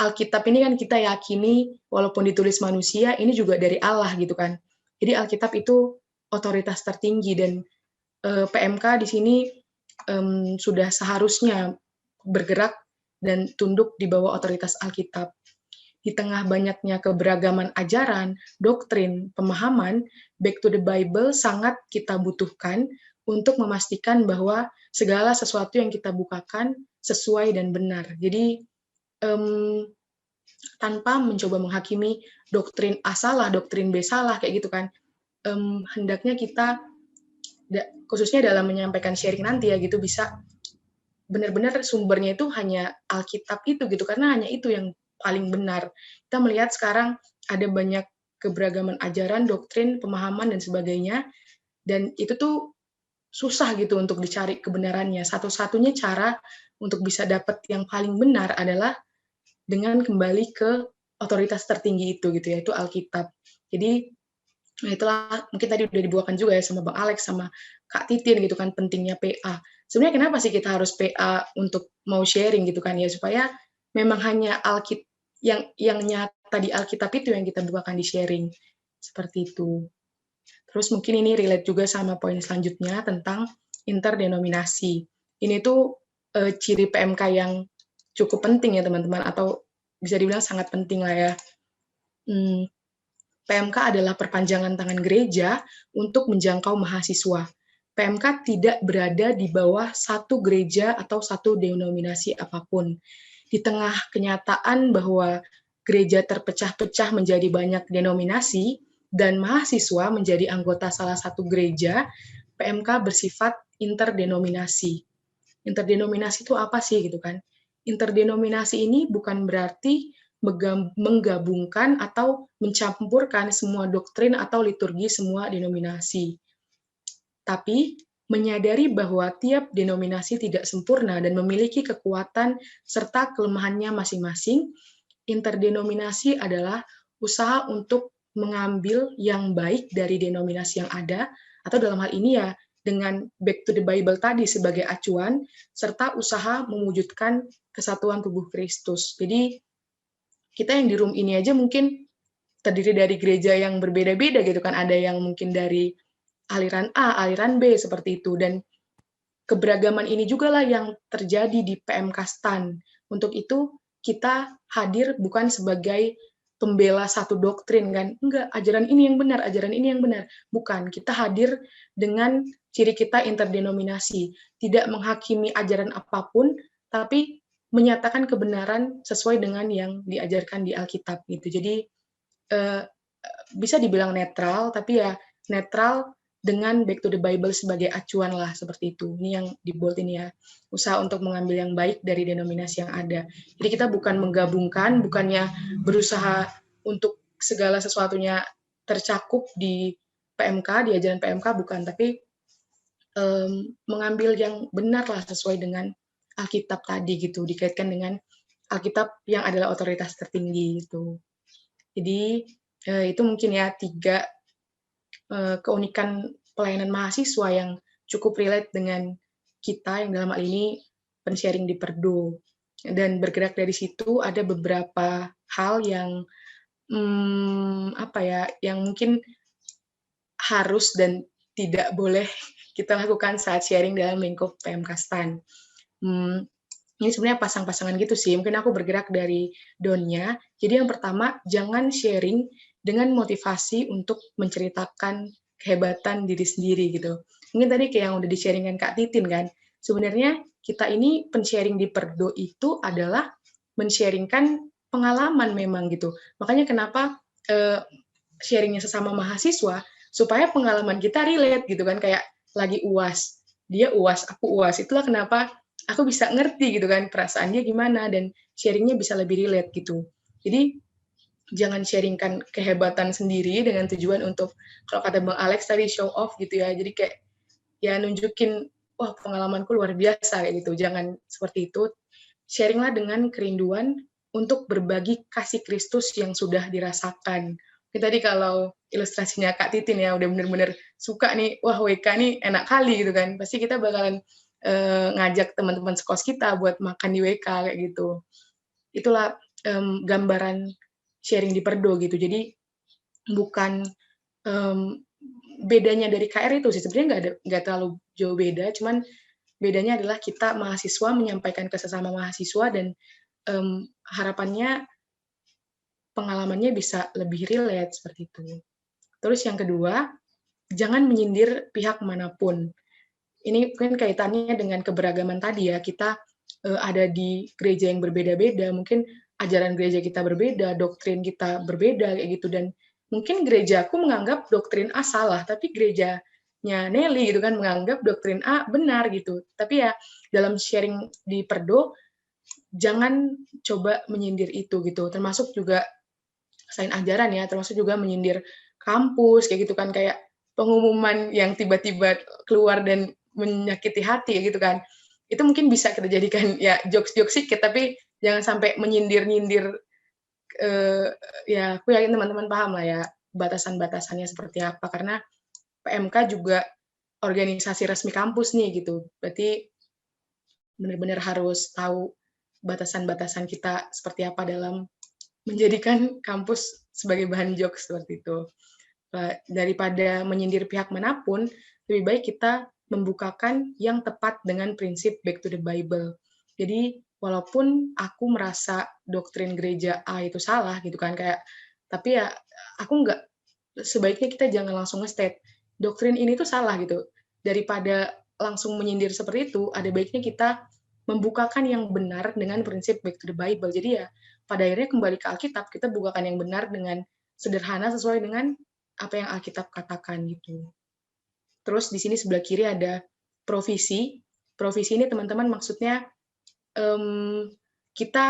Alkitab ini kan kita yakini, walaupun ditulis manusia, ini juga dari Allah gitu kan. Jadi, Alkitab itu otoritas tertinggi, dan PMK di sini sudah seharusnya bergerak dan tunduk di bawah otoritas Alkitab. Di tengah banyaknya keberagaman ajaran, doktrin, pemahaman, back to the Bible sangat kita butuhkan untuk memastikan bahwa segala sesuatu yang kita bukakan sesuai dan benar. Jadi, tanpa mencoba menghakimi doktrin A salah, doktrin B salah, kayak gitu kan, hendaknya kita, khususnya dalam menyampaikan sharing nanti ya gitu, bisa benar-benar sumbernya itu hanya Alkitab itu gitu, karena hanya itu yang paling benar. Kita melihat sekarang ada banyak keberagaman ajaran, doktrin, pemahaman, dan sebagainya, dan itu tuh susah gitu untuk dicari kebenarannya. Satu-satunya cara untuk bisa dapat yang paling benar adalah dengan kembali ke otoritas tertinggi itu gitu ya, itu Alkitab. Jadi itulah mungkin tadi udah dibuatkan juga ya sama Bang Alex sama Kak Titin gitu kan, pentingnya PA. Sebenarnya kenapa sih kita harus PA untuk mau sharing gitu kan ya, supaya memang hanya Alkitab yang nyata di Alkitab itu yang kita bukakan di sharing. Seperti itu. Terus mungkin ini relate juga sama poin selanjutnya tentang interdenominasi. Ini tuh ciri PMK yang cukup penting ya teman-teman, atau bisa dibilang sangat penting lah ya. PMK adalah perpanjangan tangan gereja untuk menjangkau mahasiswa. PMK tidak berada di bawah satu gereja atau satu denominasi apapun. Di tengah kenyataan bahwa gereja terpecah-pecah menjadi banyak denominasi dan mahasiswa menjadi anggota salah satu gereja, PMK bersifat interdenominasi. Interdenominasi itu apa sih gitu kan? Interdenominasi ini bukan berarti menggabungkan atau mencampurkan semua doktrin atau liturgi semua denominasi. Tapi menyadari bahwa tiap denominasi tidak sempurna dan memiliki kekuatan serta kelemahannya masing-masing, interdenominasi adalah usaha untuk mengambil yang baik dari denominasi yang ada, atau dalam hal ini ya dengan back to the Bible tadi sebagai acuan, serta usaha mewujudkan kesatuan tubuh Kristus. Jadi kita yang di room ini aja mungkin terdiri dari gereja yang berbeda-beda gitu kan, ada yang mungkin dari aliran A, aliran B, seperti itu. Dan keberagaman ini juga lah yang terjadi di PMK STAN. Untuk itu, kita hadir bukan sebagai pembela satu doktrin, kan? Enggak, ajaran ini yang benar, ajaran ini yang benar. Bukan, kita hadir dengan ciri kita interdenominasi. Tidak menghakimi ajaran apapun, tapi menyatakan kebenaran sesuai dengan yang diajarkan di Alkitab. Gitu. Jadi, bisa dibilang netral, tapi ya netral dengan back to the Bible sebagai acuan lah, seperti itu. Ini yang di bold ini ya, usaha untuk mengambil yang baik dari denominasi yang ada. Jadi kita bukan menggabungkan, bukannya berusaha untuk segala sesuatunya tercakup di PMK, di ajaran PMK, bukan, tapi mengambil yang benar lah sesuai dengan Alkitab tadi gitu, dikaitkan dengan Alkitab yang adalah otoritas tertinggi gitu. Jadi itu mungkin ya 3 keunikan pelayanan mahasiswa yang cukup relate dengan kita yang dalam hal ini pensharing di Perdo. Dan bergerak dari situ ada beberapa hal yang yang mungkin harus dan tidak boleh kita lakukan saat sharing dalam lingkup PMK STAN. Ini sebenarnya pasang-pasangan gitu sih. Mungkin aku bergerak dari Donnya. Jadi yang pertama, jangan sharing dengan motivasi untuk menceritakan kehebatan diri sendiri gitu. mungkin tadi kayak yang udah di-sharingkan Kak Titin kan, sebenarnya kita ini pen-sharing di Perdo itu adalah men-sharingkan pengalaman memang gitu. Makanya kenapa sharingnya sesama mahasiswa, supaya pengalaman kita relate gitu kan, kayak lagi UAS, dia UAS, aku UAS, itulah kenapa aku bisa ngerti gitu kan, perasaan dia gimana, dan sharingnya bisa lebih relate gitu. Jadi, jangan sharingkan kehebatan sendiri dengan tujuan untuk, kalau kata Bang Alex tadi, show off gitu ya, jadi kayak, ya nunjukin, wah pengalamanku luar biasa kayak gitu, jangan seperti itu. Sharinglah dengan kerinduan untuk berbagi kasih Kristus yang sudah dirasakan. Mungkin tadi kalau ilustrasinya Kak Titin ya, udah bener-bener suka nih, wah WK nih enak kali gitu kan, pasti kita bakalan ngajak teman-teman sekos kita buat makan di WK kayak gitu. Itulah gambaran sharing di Perdo gitu. Jadi bukan bedanya dari KR itu sih, sebenarnya nggak terlalu jauh beda, cuman bedanya adalah kita mahasiswa menyampaikan ke sesama mahasiswa, dan harapannya pengalamannya bisa lebih relate seperti itu. Terus yang kedua, jangan menyindir pihak manapun. Ini mungkin kaitannya dengan keberagaman tadi ya, kita ada di gereja yang berbeda-beda, mungkin ajaran gereja kita berbeda, doktrin kita berbeda kayak gitu, dan mungkin gerejaku menganggap doktrin A salah, tapi gerejanya Nelly gitu kan menganggap doktrin A benar gitu. Tapi ya dalam sharing di Perdo, jangan coba menyindir itu gitu. Termasuk juga selain ajaran ya, termasuk juga menyindir kampus kayak gitu kan, kayak pengumuman yang tiba-tiba keluar dan menyakiti hati gitu kan. Itu mungkin bisa kita jadikan ya jokes-jokes sedikit, tapi jangan sampai menyindir-nyindir. Ya aku yakin teman-teman paham lah ya batasan-batasannya seperti apa, karena PMK juga organisasi resmi kampus nih gitu. Berarti benar-benar harus tahu batasan-batasan kita seperti apa dalam menjadikan kampus sebagai bahan jokes seperti itu. Daripada menyindir pihak manapun, lebih baik kita membukakan yang tepat dengan prinsip back to the Bible. Jadi walaupun aku merasa doktrin gereja A itu salah gitu kan, kayak, tapi ya aku nggak, sebaiknya kita jangan langsung nge-state doktrin ini tuh salah gitu. Daripada langsung menyindir seperti itu, ada baiknya kita membukakan yang benar dengan prinsip back to the Bible. Jadi ya pada akhirnya kembali ke Alkitab, kita bukakan yang benar dengan sederhana sesuai dengan apa yang Alkitab katakan gitu. Terus di sini sebelah kiri ada provisi. Provisi ini teman-teman maksudnya kita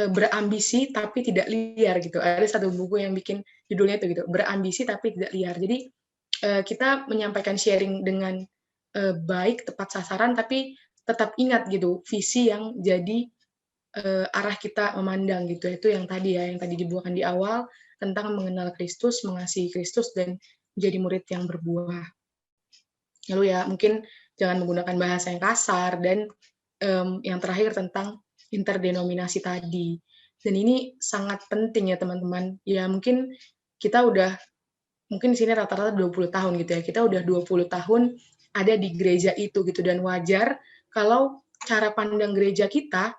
berambisi tapi tidak liar gitu. Ada satu buku yang bikin judulnya itu gitu, berambisi tapi tidak liar. Jadi kita menyampaikan sharing dengan baik, tepat sasaran, tapi tetap ingat gitu visi yang jadi arah kita memandang gitu. Itu yang tadi ya, yang tadi dibuatkan di awal tentang mengenal Kristus, mengasihi Kristus, dan menjadi murid yang berbuah. Lalu ya mungkin jangan menggunakan bahasa yang kasar, dan yang terakhir tentang interdenominasi tadi. Dan ini sangat penting ya teman-teman. Ya mungkin kita udah, mungkin di sini rata-rata 20 tahun gitu ya. Kita udah 20 tahun ada di gereja itu gitu, dan wajar kalau cara pandang gereja kita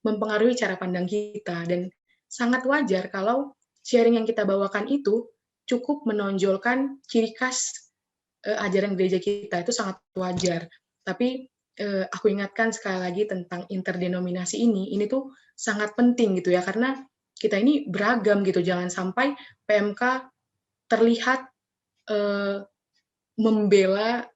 mempengaruhi cara pandang kita, dan sangat wajar kalau sharing yang kita bawakan itu cukup menonjolkan ciri khas ajaran gereja kita, itu sangat wajar. Tapi aku ingatkan sekali lagi tentang interdenominasi ini tuh sangat penting gitu ya, karena kita ini beragam gitu, jangan sampai PMK terlihat membela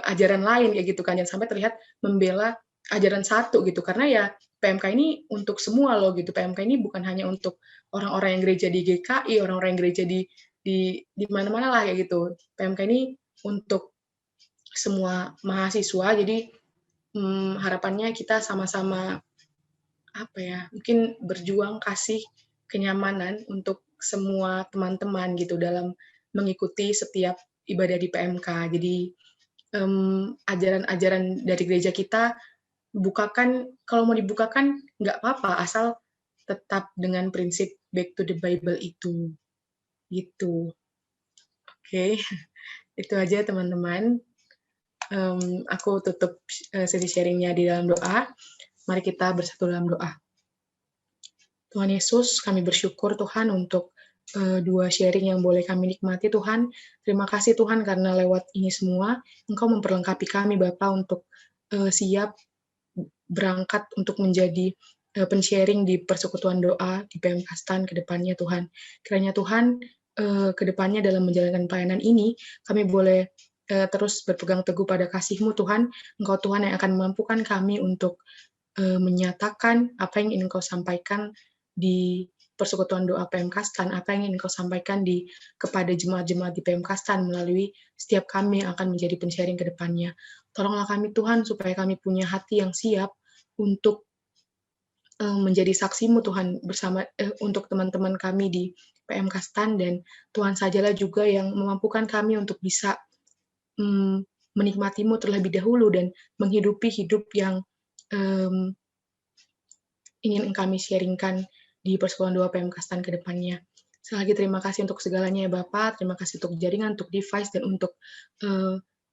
ajaran lain kayak gitu kan, jangan sampai terlihat membela ajaran satu gitu, karena ya PMK ini untuk semua loh gitu. PMK ini bukan hanya untuk orang-orang yang gereja di GKI, orang-orang yang gereja di mana-mana lah kayak gitu. PMK ini untuk semua mahasiswa. Jadi harapannya kita sama-sama apa ya, mungkin berjuang kasih kenyamanan untuk semua teman-teman gitu dalam mengikuti setiap ibadah di PMK. Jadi ajaran-ajaran dari gereja kita bukakan, kalau mau dibukakan nggak apa-apa, asal tetap dengan prinsip back to the Bible itu gitu. Oke. Itu aja teman-teman. Aku tutup sesi sharingnya di dalam doa. Mari kita bersatu dalam doa. Tuhan Yesus, kami bersyukur Tuhan untuk dua sharing yang boleh kami nikmati, Tuhan. Terima kasih Tuhan karena lewat ini semua Engkau memperlengkapi kami Bapa untuk siap berangkat untuk menjadi pensharing di persekutuan doa di PM Kastan ke depannya Tuhan. Kiranya Tuhan ke depannya dalam menjalankan pelayanan ini kami boleh terus berpegang teguh pada kasih-Mu Tuhan. Engkau Tuhan yang akan memampukan kami untuk menyatakan apa yang ingin Engkau sampaikan di persekutuan doa PM Kastan, apa yang ingin Engkau sampaikan kepada jemaat-jemaat di PM Kastan melalui setiap kami yang akan menjadi pensharing ke depannya. Tolonglah kami Tuhan supaya kami punya hati yang siap untuk menjadi saksi-Mu Tuhan bersama untuk teman-teman kami di PM Kastan, dan Tuhan sajalah juga yang memampukan kami untuk bisa menikmati-Mu terlebih dahulu dan menghidupi hidup yang ingin kami sharingkan di persekutuan doa PM Kastan ke depannya. Sekali lagi terima kasih untuk segalanya ya Bapak, terima kasih untuk jaringan, untuk device, dan untuk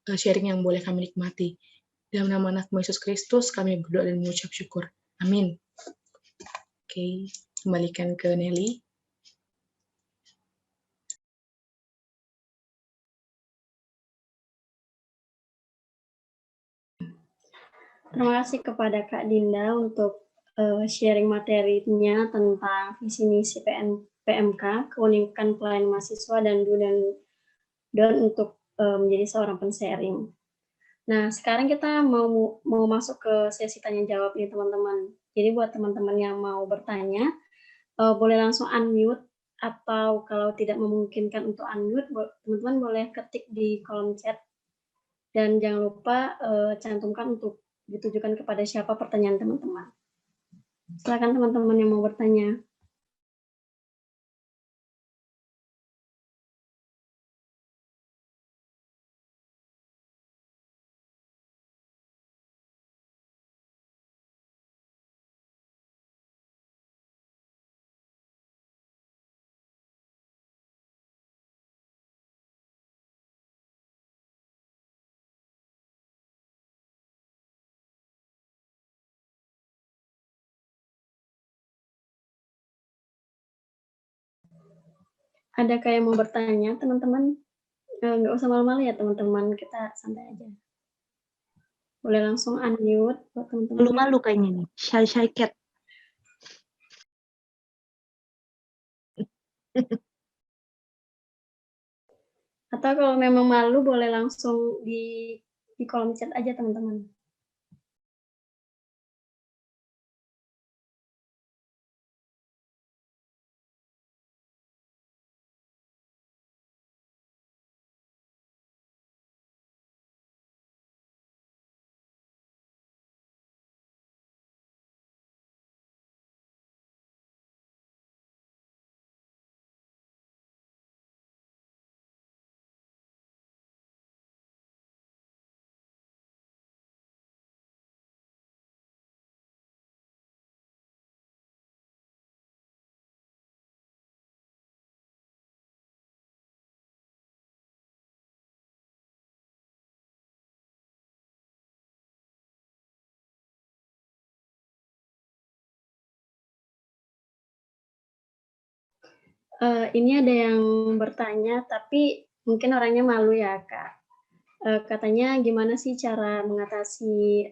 sharing yang boleh kami nikmati. Dalam nama anak Yesus Kristus kami berdoa dan mengucap syukur. Amin. Oke, kembalikan ke Nelly. Terima kasih kepada Kak Dinda untuk sharing materinya tentang visi misi PMK, keunikan pelayanan mahasiswa dan do dan don't untuk menjadi seorang pensharing. Nah, sekarang kita mau masuk ke sesi tanya jawab nih teman-teman. Jadi buat teman-teman yang mau bertanya, boleh langsung unmute, atau kalau tidak memungkinkan untuk unmute, teman-teman boleh ketik di kolom chat. Dan jangan lupa cantumkan untuk ditujukan kepada siapa pertanyaan teman-teman. Silakan teman-teman yang mau bertanya. Adakah yang mau bertanya, teman-teman? Nggak usah malu-malu ya, teman-teman. Kita santai aja. Boleh langsung unmute buat teman-teman. Malu-malu kayaknya nih. Shy cat. Atau kalau memang malu, boleh langsung di kolom chat aja, teman-teman. Ini ada yang bertanya, tapi mungkin orangnya malu ya, Kak. Katanya gimana sih cara mengatasi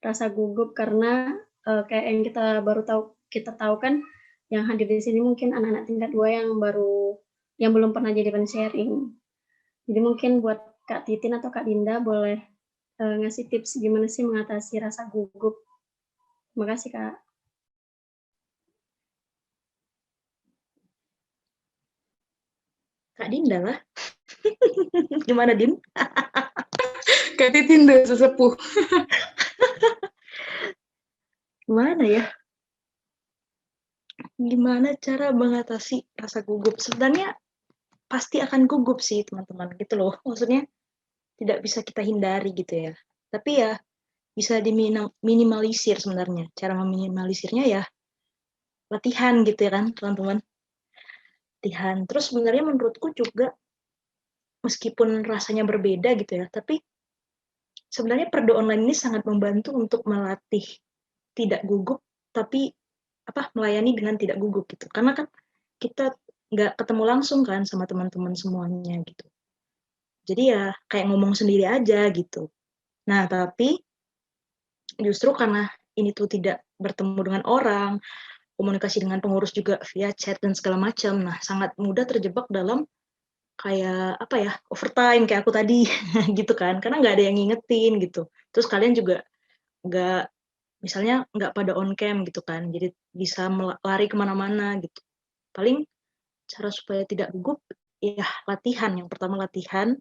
rasa gugup, karena kayak yang kita tahu kan, yang hadir di sini mungkin anak-anak tingkat 2 yang belum pernah jadi pensharing. Jadi mungkin buat Kak Titin atau Kak Dinda boleh ngasih tips gimana sih mengatasi rasa gugup. Terima kasih, Kak. Kak Dinda lah. Gimana, Din? Kak Titin udah sesepuh. Gimana ya? Gimana cara mengatasi rasa gugup? Sebenarnya pasti akan gugup sih, teman-teman. Gitu loh. Maksudnya tidak bisa kita hindari gitu ya. Tapi ya bisa diminimalisir sebenarnya. Cara meminimalisirnya ya latihan gitu ya kan, teman-teman. Latihan. Terus sebenarnya menurutku juga meskipun rasanya berbeda gitu ya, tapi sebenarnya perdo online ini sangat membantu untuk melatih tidak gugup, tapi melayani dengan tidak gugup gitu. Karena kan kita nggak ketemu langsung kan sama teman-teman semuanya gitu. Jadi ya kayak ngomong sendiri aja gitu. Nah, tapi justru karena ini tuh tidak bertemu dengan orang, komunikasi dengan pengurus juga via chat dan segala macam. Nah, sangat mudah terjebak dalam kayak apa ya, overtime kayak aku tadi gitu kan. Karena nggak ada yang ngingetin gitu. Terus kalian juga nggak, misalnya nggak pada on cam gitu kan. Jadi bisa lari kemana-mana gitu. Paling cara supaya tidak gugup, ya latihan. Yang pertama latihan,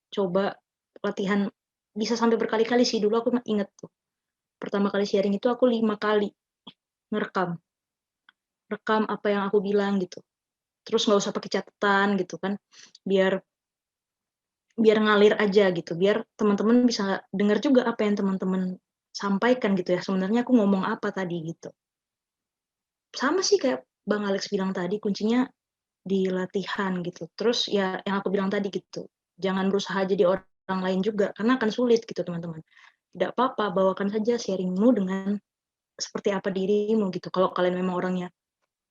coba latihan bisa sampai berkali-kali sih. Dulu aku inget tuh. Pertama kali sharing itu aku 5 kali ngerekam. Rekam apa yang aku bilang gitu. Terus nggak usah pakai catatan gitu kan. Biar ngalir aja gitu. Biar teman-teman bisa dengar juga apa yang teman-teman sampaikan gitu ya. Sebenarnya aku ngomong apa tadi gitu. Sama sih kayak Bang Alex bilang tadi, kuncinya di latihan gitu. Terus ya yang aku bilang tadi gitu. Jangan berusaha jadi orang lain juga karena akan sulit gitu teman-teman. Tidak apa-apa, bawakan saja sharingmu dengan seperti apa dirimu gitu. Kalau kalian memang orangnya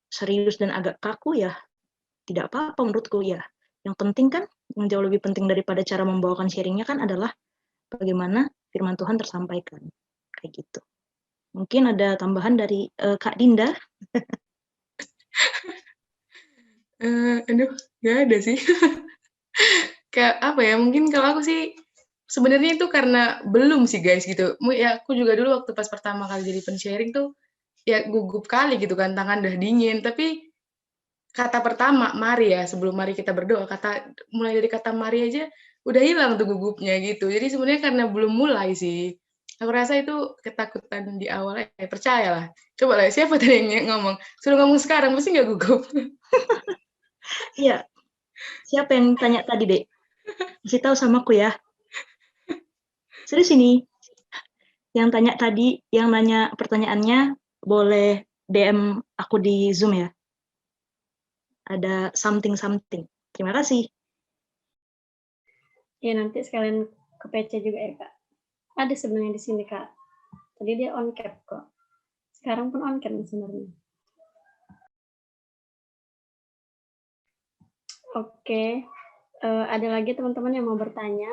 serius dan agak kaku ya tidak apa-apa menurutku ya. Yang penting kan, yang jauh lebih penting daripada cara membawakan sharingnya kan adalah bagaimana firman Tuhan tersampaikan. Kayak gitu. Mungkin ada tambahan dari Kak Dinda. Aduh, nggak ada sih. Kayak apa ya, mungkin kalau aku sih sebenarnya itu karena belum sih guys gitu. Ya aku juga dulu waktu pas pertama kali jadi pensharing tuh ya gugup kali gitu kan, tangan udah dingin. Tapi kata pertama mari ya, sebelum mari kita berdoa, mulai dari kata mari aja udah hilang tuh gugupnya gitu. Jadi sebenarnya karena belum mulai sih. Aku rasa itu ketakutan di awal ya, percayalah. Coba lah, siapa tadi yang ngomong? Suruh ngomong sekarang, pasti nggak gugup. Iya, siapa yang tanya tadi, Dek? Kasih tahu sama aku ya. Serius ini. Yang tanya tadi, yang nanya pertanyaannya, boleh DM aku di Zoom ya. Ada something. Terima kasih. Ya nanti sekalian ke PC juga ya Kak. Ada sebenarnya di sini Kak. Tadi dia on cap kok. Sekarang pun on cam sebenarnya. Oke. Ada lagi teman-teman yang mau bertanya?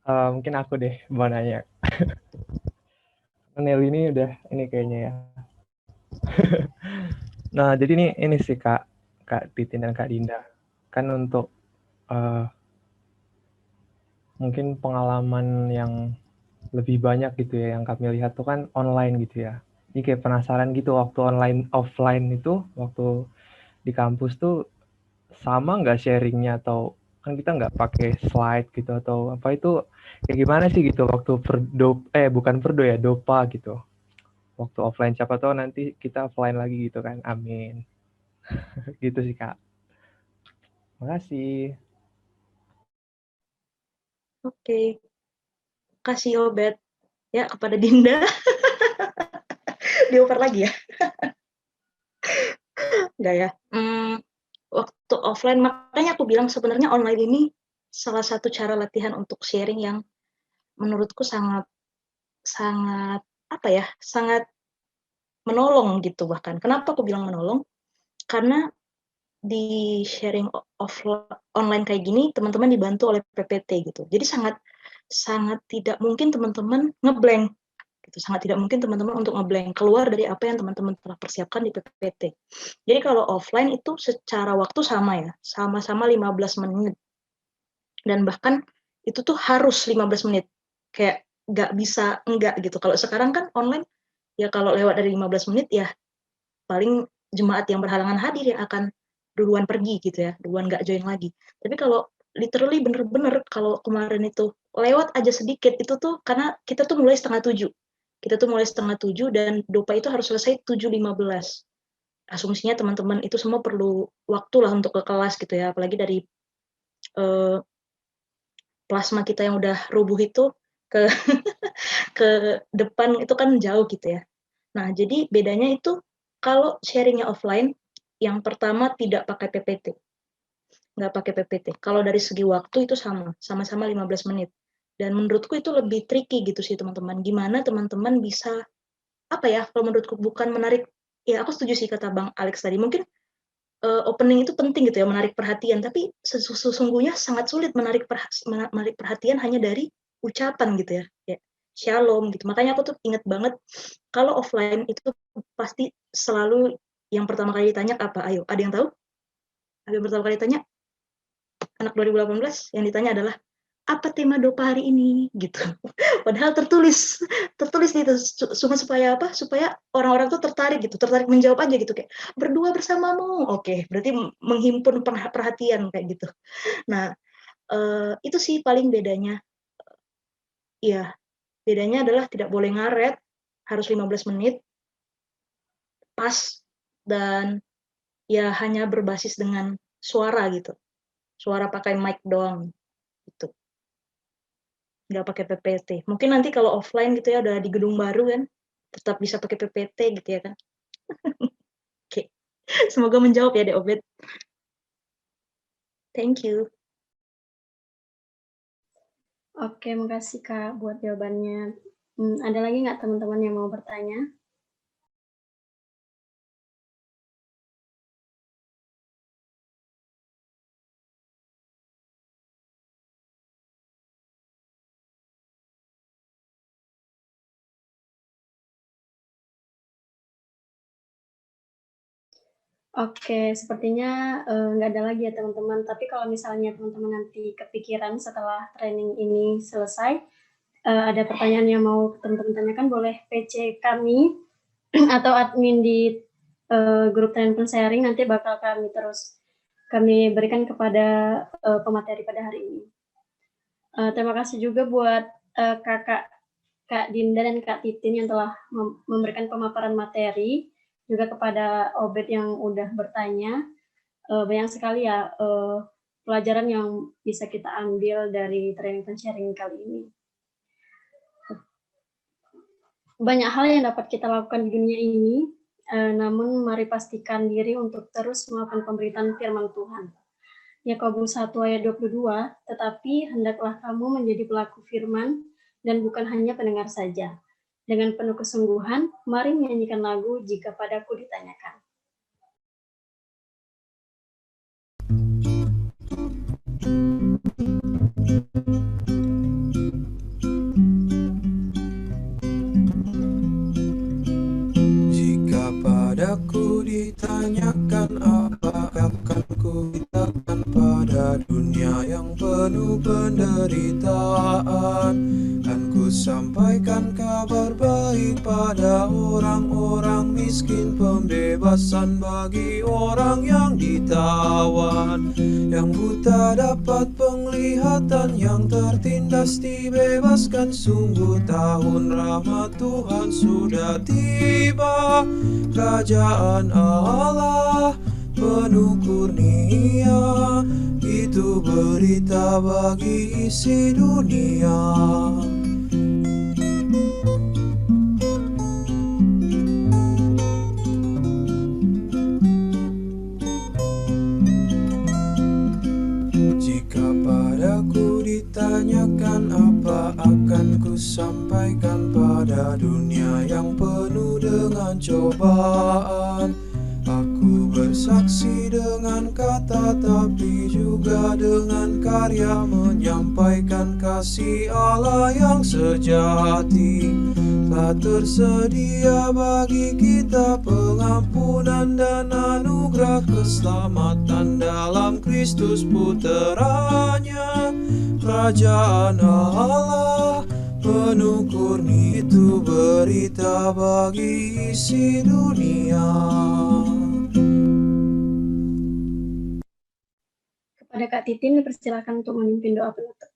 Mungkin aku deh mau nanya. Nelly ini udah ini kayaknya ya. Nah, jadi ini sih Kak Titin dan Kak Dinda. Kan untuk mungkin pengalaman yang lebih banyak gitu ya, yang kami lihat tuh kan online gitu ya. Jadi kayak penasaran gitu waktu online offline itu, waktu di kampus tuh sama nggak sharingnya, atau kan kita nggak pakai slide gitu atau apa, itu kayak gimana sih gitu waktu bukan perdo ya, dopa gitu. Waktu offline, siapa tahu nanti kita offline lagi gitu kan, amin. Gitu sih Kak. Makasih. Oke. Kasih Obet ya kepada Dinda. Dioper lagi ya. Enggak ya. Waktu offline, makanya aku bilang sebenarnya online ini salah satu cara latihan untuk sharing yang menurutku sangat apa ya, sangat menolong gitu bahkan. Kenapa aku bilang menolong? Karena di sharing online kayak gini teman-teman dibantu oleh PPT gitu. Jadi sangat tidak mungkin teman-teman ngeblank gitu. Sangat tidak mungkin teman-teman untuk ngeblank keluar dari apa yang teman-teman telah persiapkan di PPT. Jadi kalau offline itu secara waktu sama ya, sama-sama 15 menit. Dan bahkan itu tuh harus 15 menit. Kayak nggak bisa enggak gitu. Kalau sekarang kan online, ya kalau lewat dari 15 menit ya paling jemaat yang berhalangan hadir yang akan duluan pergi gitu ya, duluan nggak join lagi. Tapi kalau literally bener-bener kalau kemarin itu lewat aja sedikit, itu tuh karena kita tuh mulai 6:30. Kita tuh mulai 6:30 dan dopa itu harus selesai 7:15. Asumsinya teman-teman itu semua perlu waktu lah untuk ke kelas gitu ya, apalagi dari plasma kita yang udah rubuh itu ke ke depan itu kan jauh gitu ya. Nah, jadi bedanya itu kalau sharingnya offline, yang pertama tidak pakai PPT. Nggak pakai PPT. Kalau dari segi waktu itu sama-sama 15 menit. Dan menurutku itu lebih tricky gitu sih teman-teman. Gimana teman-teman bisa apa ya, kalau menurutku bukan menarik, ya aku setuju sih kata Bang Alex tadi, mungkin opening itu penting gitu ya, menarik perhatian, tapi sesungguhnya sangat sulit menarik perhatian hanya dari ucapan gitu ya, kayak shalom gitu. Makanya aku tuh inget banget kalau offline itu pasti selalu yang pertama kali ditanya apa? Ayo, ada yang tahu? Ada yang pertama kali ditanya? Anak 2018 yang ditanya adalah apa tema dopa hari ini gitu. Padahal tertulis gitu supaya apa? Supaya orang-orang tuh tertarik menjawab aja gitu kayak berdua bersamamu. Oke, berarti menghimpun perhatian kayak gitu. Nah, itu sih paling bedanya. Iya, bedanya adalah tidak boleh ngaret, harus 15 menit pas dan ya hanya berbasis dengan suara gitu. Suara pakai mic doang gitu. Nggak pakai PPT. Mungkin nanti kalau offline gitu ya udah di gedung baru kan, tetap bisa pakai PPT gitu ya kan. Oke. Semoga menjawab ya Dek Obed. Thank you. Oke, makasih Kak buat jawabannya. Ada lagi nggak teman-teman yang mau bertanya? Oke, sepertinya nggak ada lagi ya teman-teman. Tapi kalau misalnya teman-teman nanti kepikiran setelah training ini selesai, ada pertanyaan yang mau teman-teman tanyakan, boleh PC kami atau admin di grup training sharing, nanti bakal kami berikan kepada pemateri pada hari ini. Terima kasih juga buat Kak Dinda dan Kak Titin yang telah memberikan pemaparan materi, juga kepada Obed yang udah bertanya. Banyak sekali ya pelajaran yang bisa kita ambil dari training sharing kali ini. Banyak hal yang dapat kita lakukan di dunia ini, namun mari pastikan diri untuk terus melakukan pemberitaan firman Tuhan. Yakobus 1 ayat 22, tetapi hendaklah kamu menjadi pelaku firman dan bukan hanya pendengar saja. Dengan penuh kesungguhan, mari menyanyikan lagu jika padaku ditanyakan. Jika padaku ditanyakan apa akan ku katakan pada dunia yang penuh penderitaan, kan ku sampaikan kabar baik pada orang-orang miskin, pembebasan bagi orang yang ditawan, yang buta dapat penglihatan, yang tertindas dibebaskan. Sungguh tahun rahmat Tuhan sudah tiba, kerajaan Allah penuh kurnia, itu berita bagi isi dunia. Jika padaku ditanyakan apa akan ku sampaikan pada dunia yang penuh dengan cobaan. Aku bersaksi dengan kata tapi juga dengan karya, menyampaikan kasih Allah yang sejati. Telah tersedia bagi kita pengampunan dan anugerah keselamatan dalam Kristus puteranya. Kerajaan Allah penuh kurnia, itu berita bagi isi dunia. Kepada Kak Titin, dipersilakan untuk memimpin doa penutup.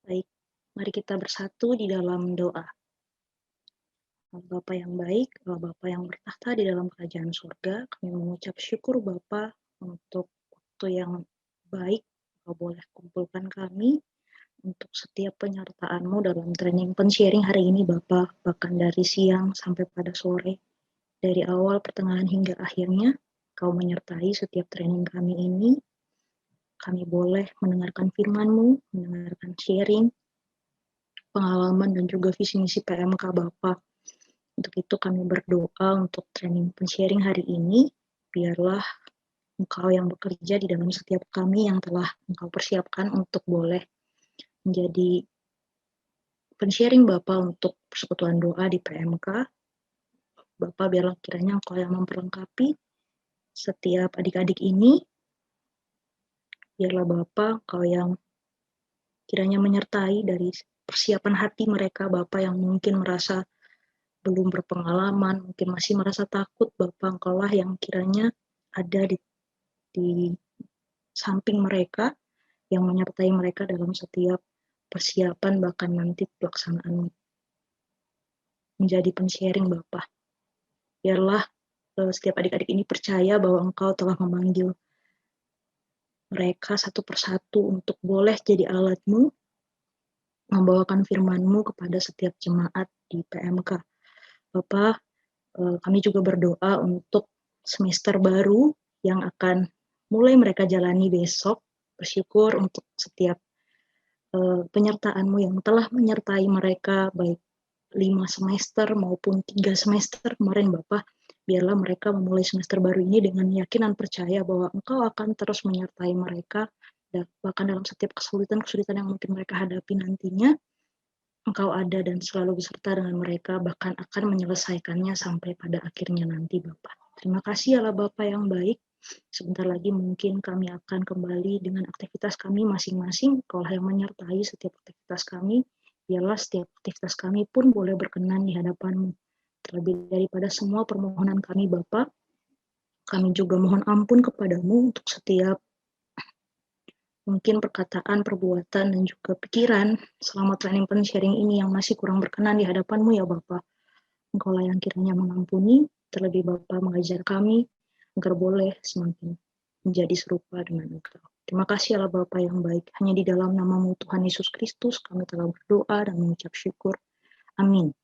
Baik, mari kita bersatu di dalam doa. Bapa yang baik, Bapa yang bertahta di dalam kerajaan surga, kami mengucap syukur Bapa untuk waktu yang baik, Kau boleh kumpulkan kami untuk setiap penyertaan-Mu dalam training sharing hari ini Bapa, bahkan dari siang sampai pada sore, dari awal, pertengahan hingga akhirnya, Kau menyertai setiap training kami ini. Kami boleh mendengarkan firman-Mu, mendengarkan sharing, pengalaman dan juga visi misi PMK Bapak. Untuk itu kami berdoa untuk training pensharing hari ini, biarlah Engkau yang bekerja di dalam setiap kami yang telah Engkau persiapkan untuk boleh menjadi pensharing Bapak untuk persekutuan doa di PMK. Bapak biarlah kiranya Engkau yang memperlengkapi setiap adik-adik ini. Biarlah Bapak Engkau yang kiranya menyertai dari persiapan hati mereka, Bapak yang mungkin merasa belum berpengalaman, mungkin masih merasa takut, Bapak Engkaulah yang kiranya ada di samping mereka, yang menyertai mereka dalam setiap persiapan, bahkan nanti pelaksanaan menjadi pensharing Bapak. Biarlah setiap adik-adik ini percaya bahwa Engkau telah memanggil mereka satu persatu untuk boleh jadi alat-Mu, membawakan firman-Mu kepada setiap jemaat di PMK. Bapak, kami juga berdoa untuk semester baru yang akan mulai mereka jalani besok. Bersyukur untuk setiap penyertaan-Mu yang telah menyertai mereka, baik 5 semester maupun 3 semester kemarin Bapak. Biarlah mereka memulai semester baru ini dengan yakinan percaya bahwa Engkau akan terus menyertai mereka, dan bahkan dalam setiap kesulitan-kesulitan yang mungkin mereka hadapi nantinya, Engkau ada dan selalu beserta dengan mereka, bahkan akan menyelesaikannya sampai pada akhirnya nanti Bapak. Terima kasih Allah Bapak yang baik. Sebentar lagi mungkin kami akan kembali dengan aktivitas kami masing-masing. Engkaulah yang menyertai setiap aktivitas kami. Biarlah setiap aktivitas kami pun boleh berkenan di hadapan-Mu. Terlebih daripada semua permohonan kami Bapak, kami juga mohon ampun kepadamu untuk setiap mungkin perkataan, perbuatan, dan juga pikiran selama training pensharing ini yang masih kurang berkenan di hadapan-Mu ya Bapak. Engkaulah yang kiranya mengampuni, terlebih Bapak mengajar kami agar boleh semakin menjadi serupa dengan Engkau. Terima kasih Allah Bapa yang baik. Hanya di dalam nama-Mu Tuhan Yesus Kristus kami telah berdoa dan mengucap syukur. Amin.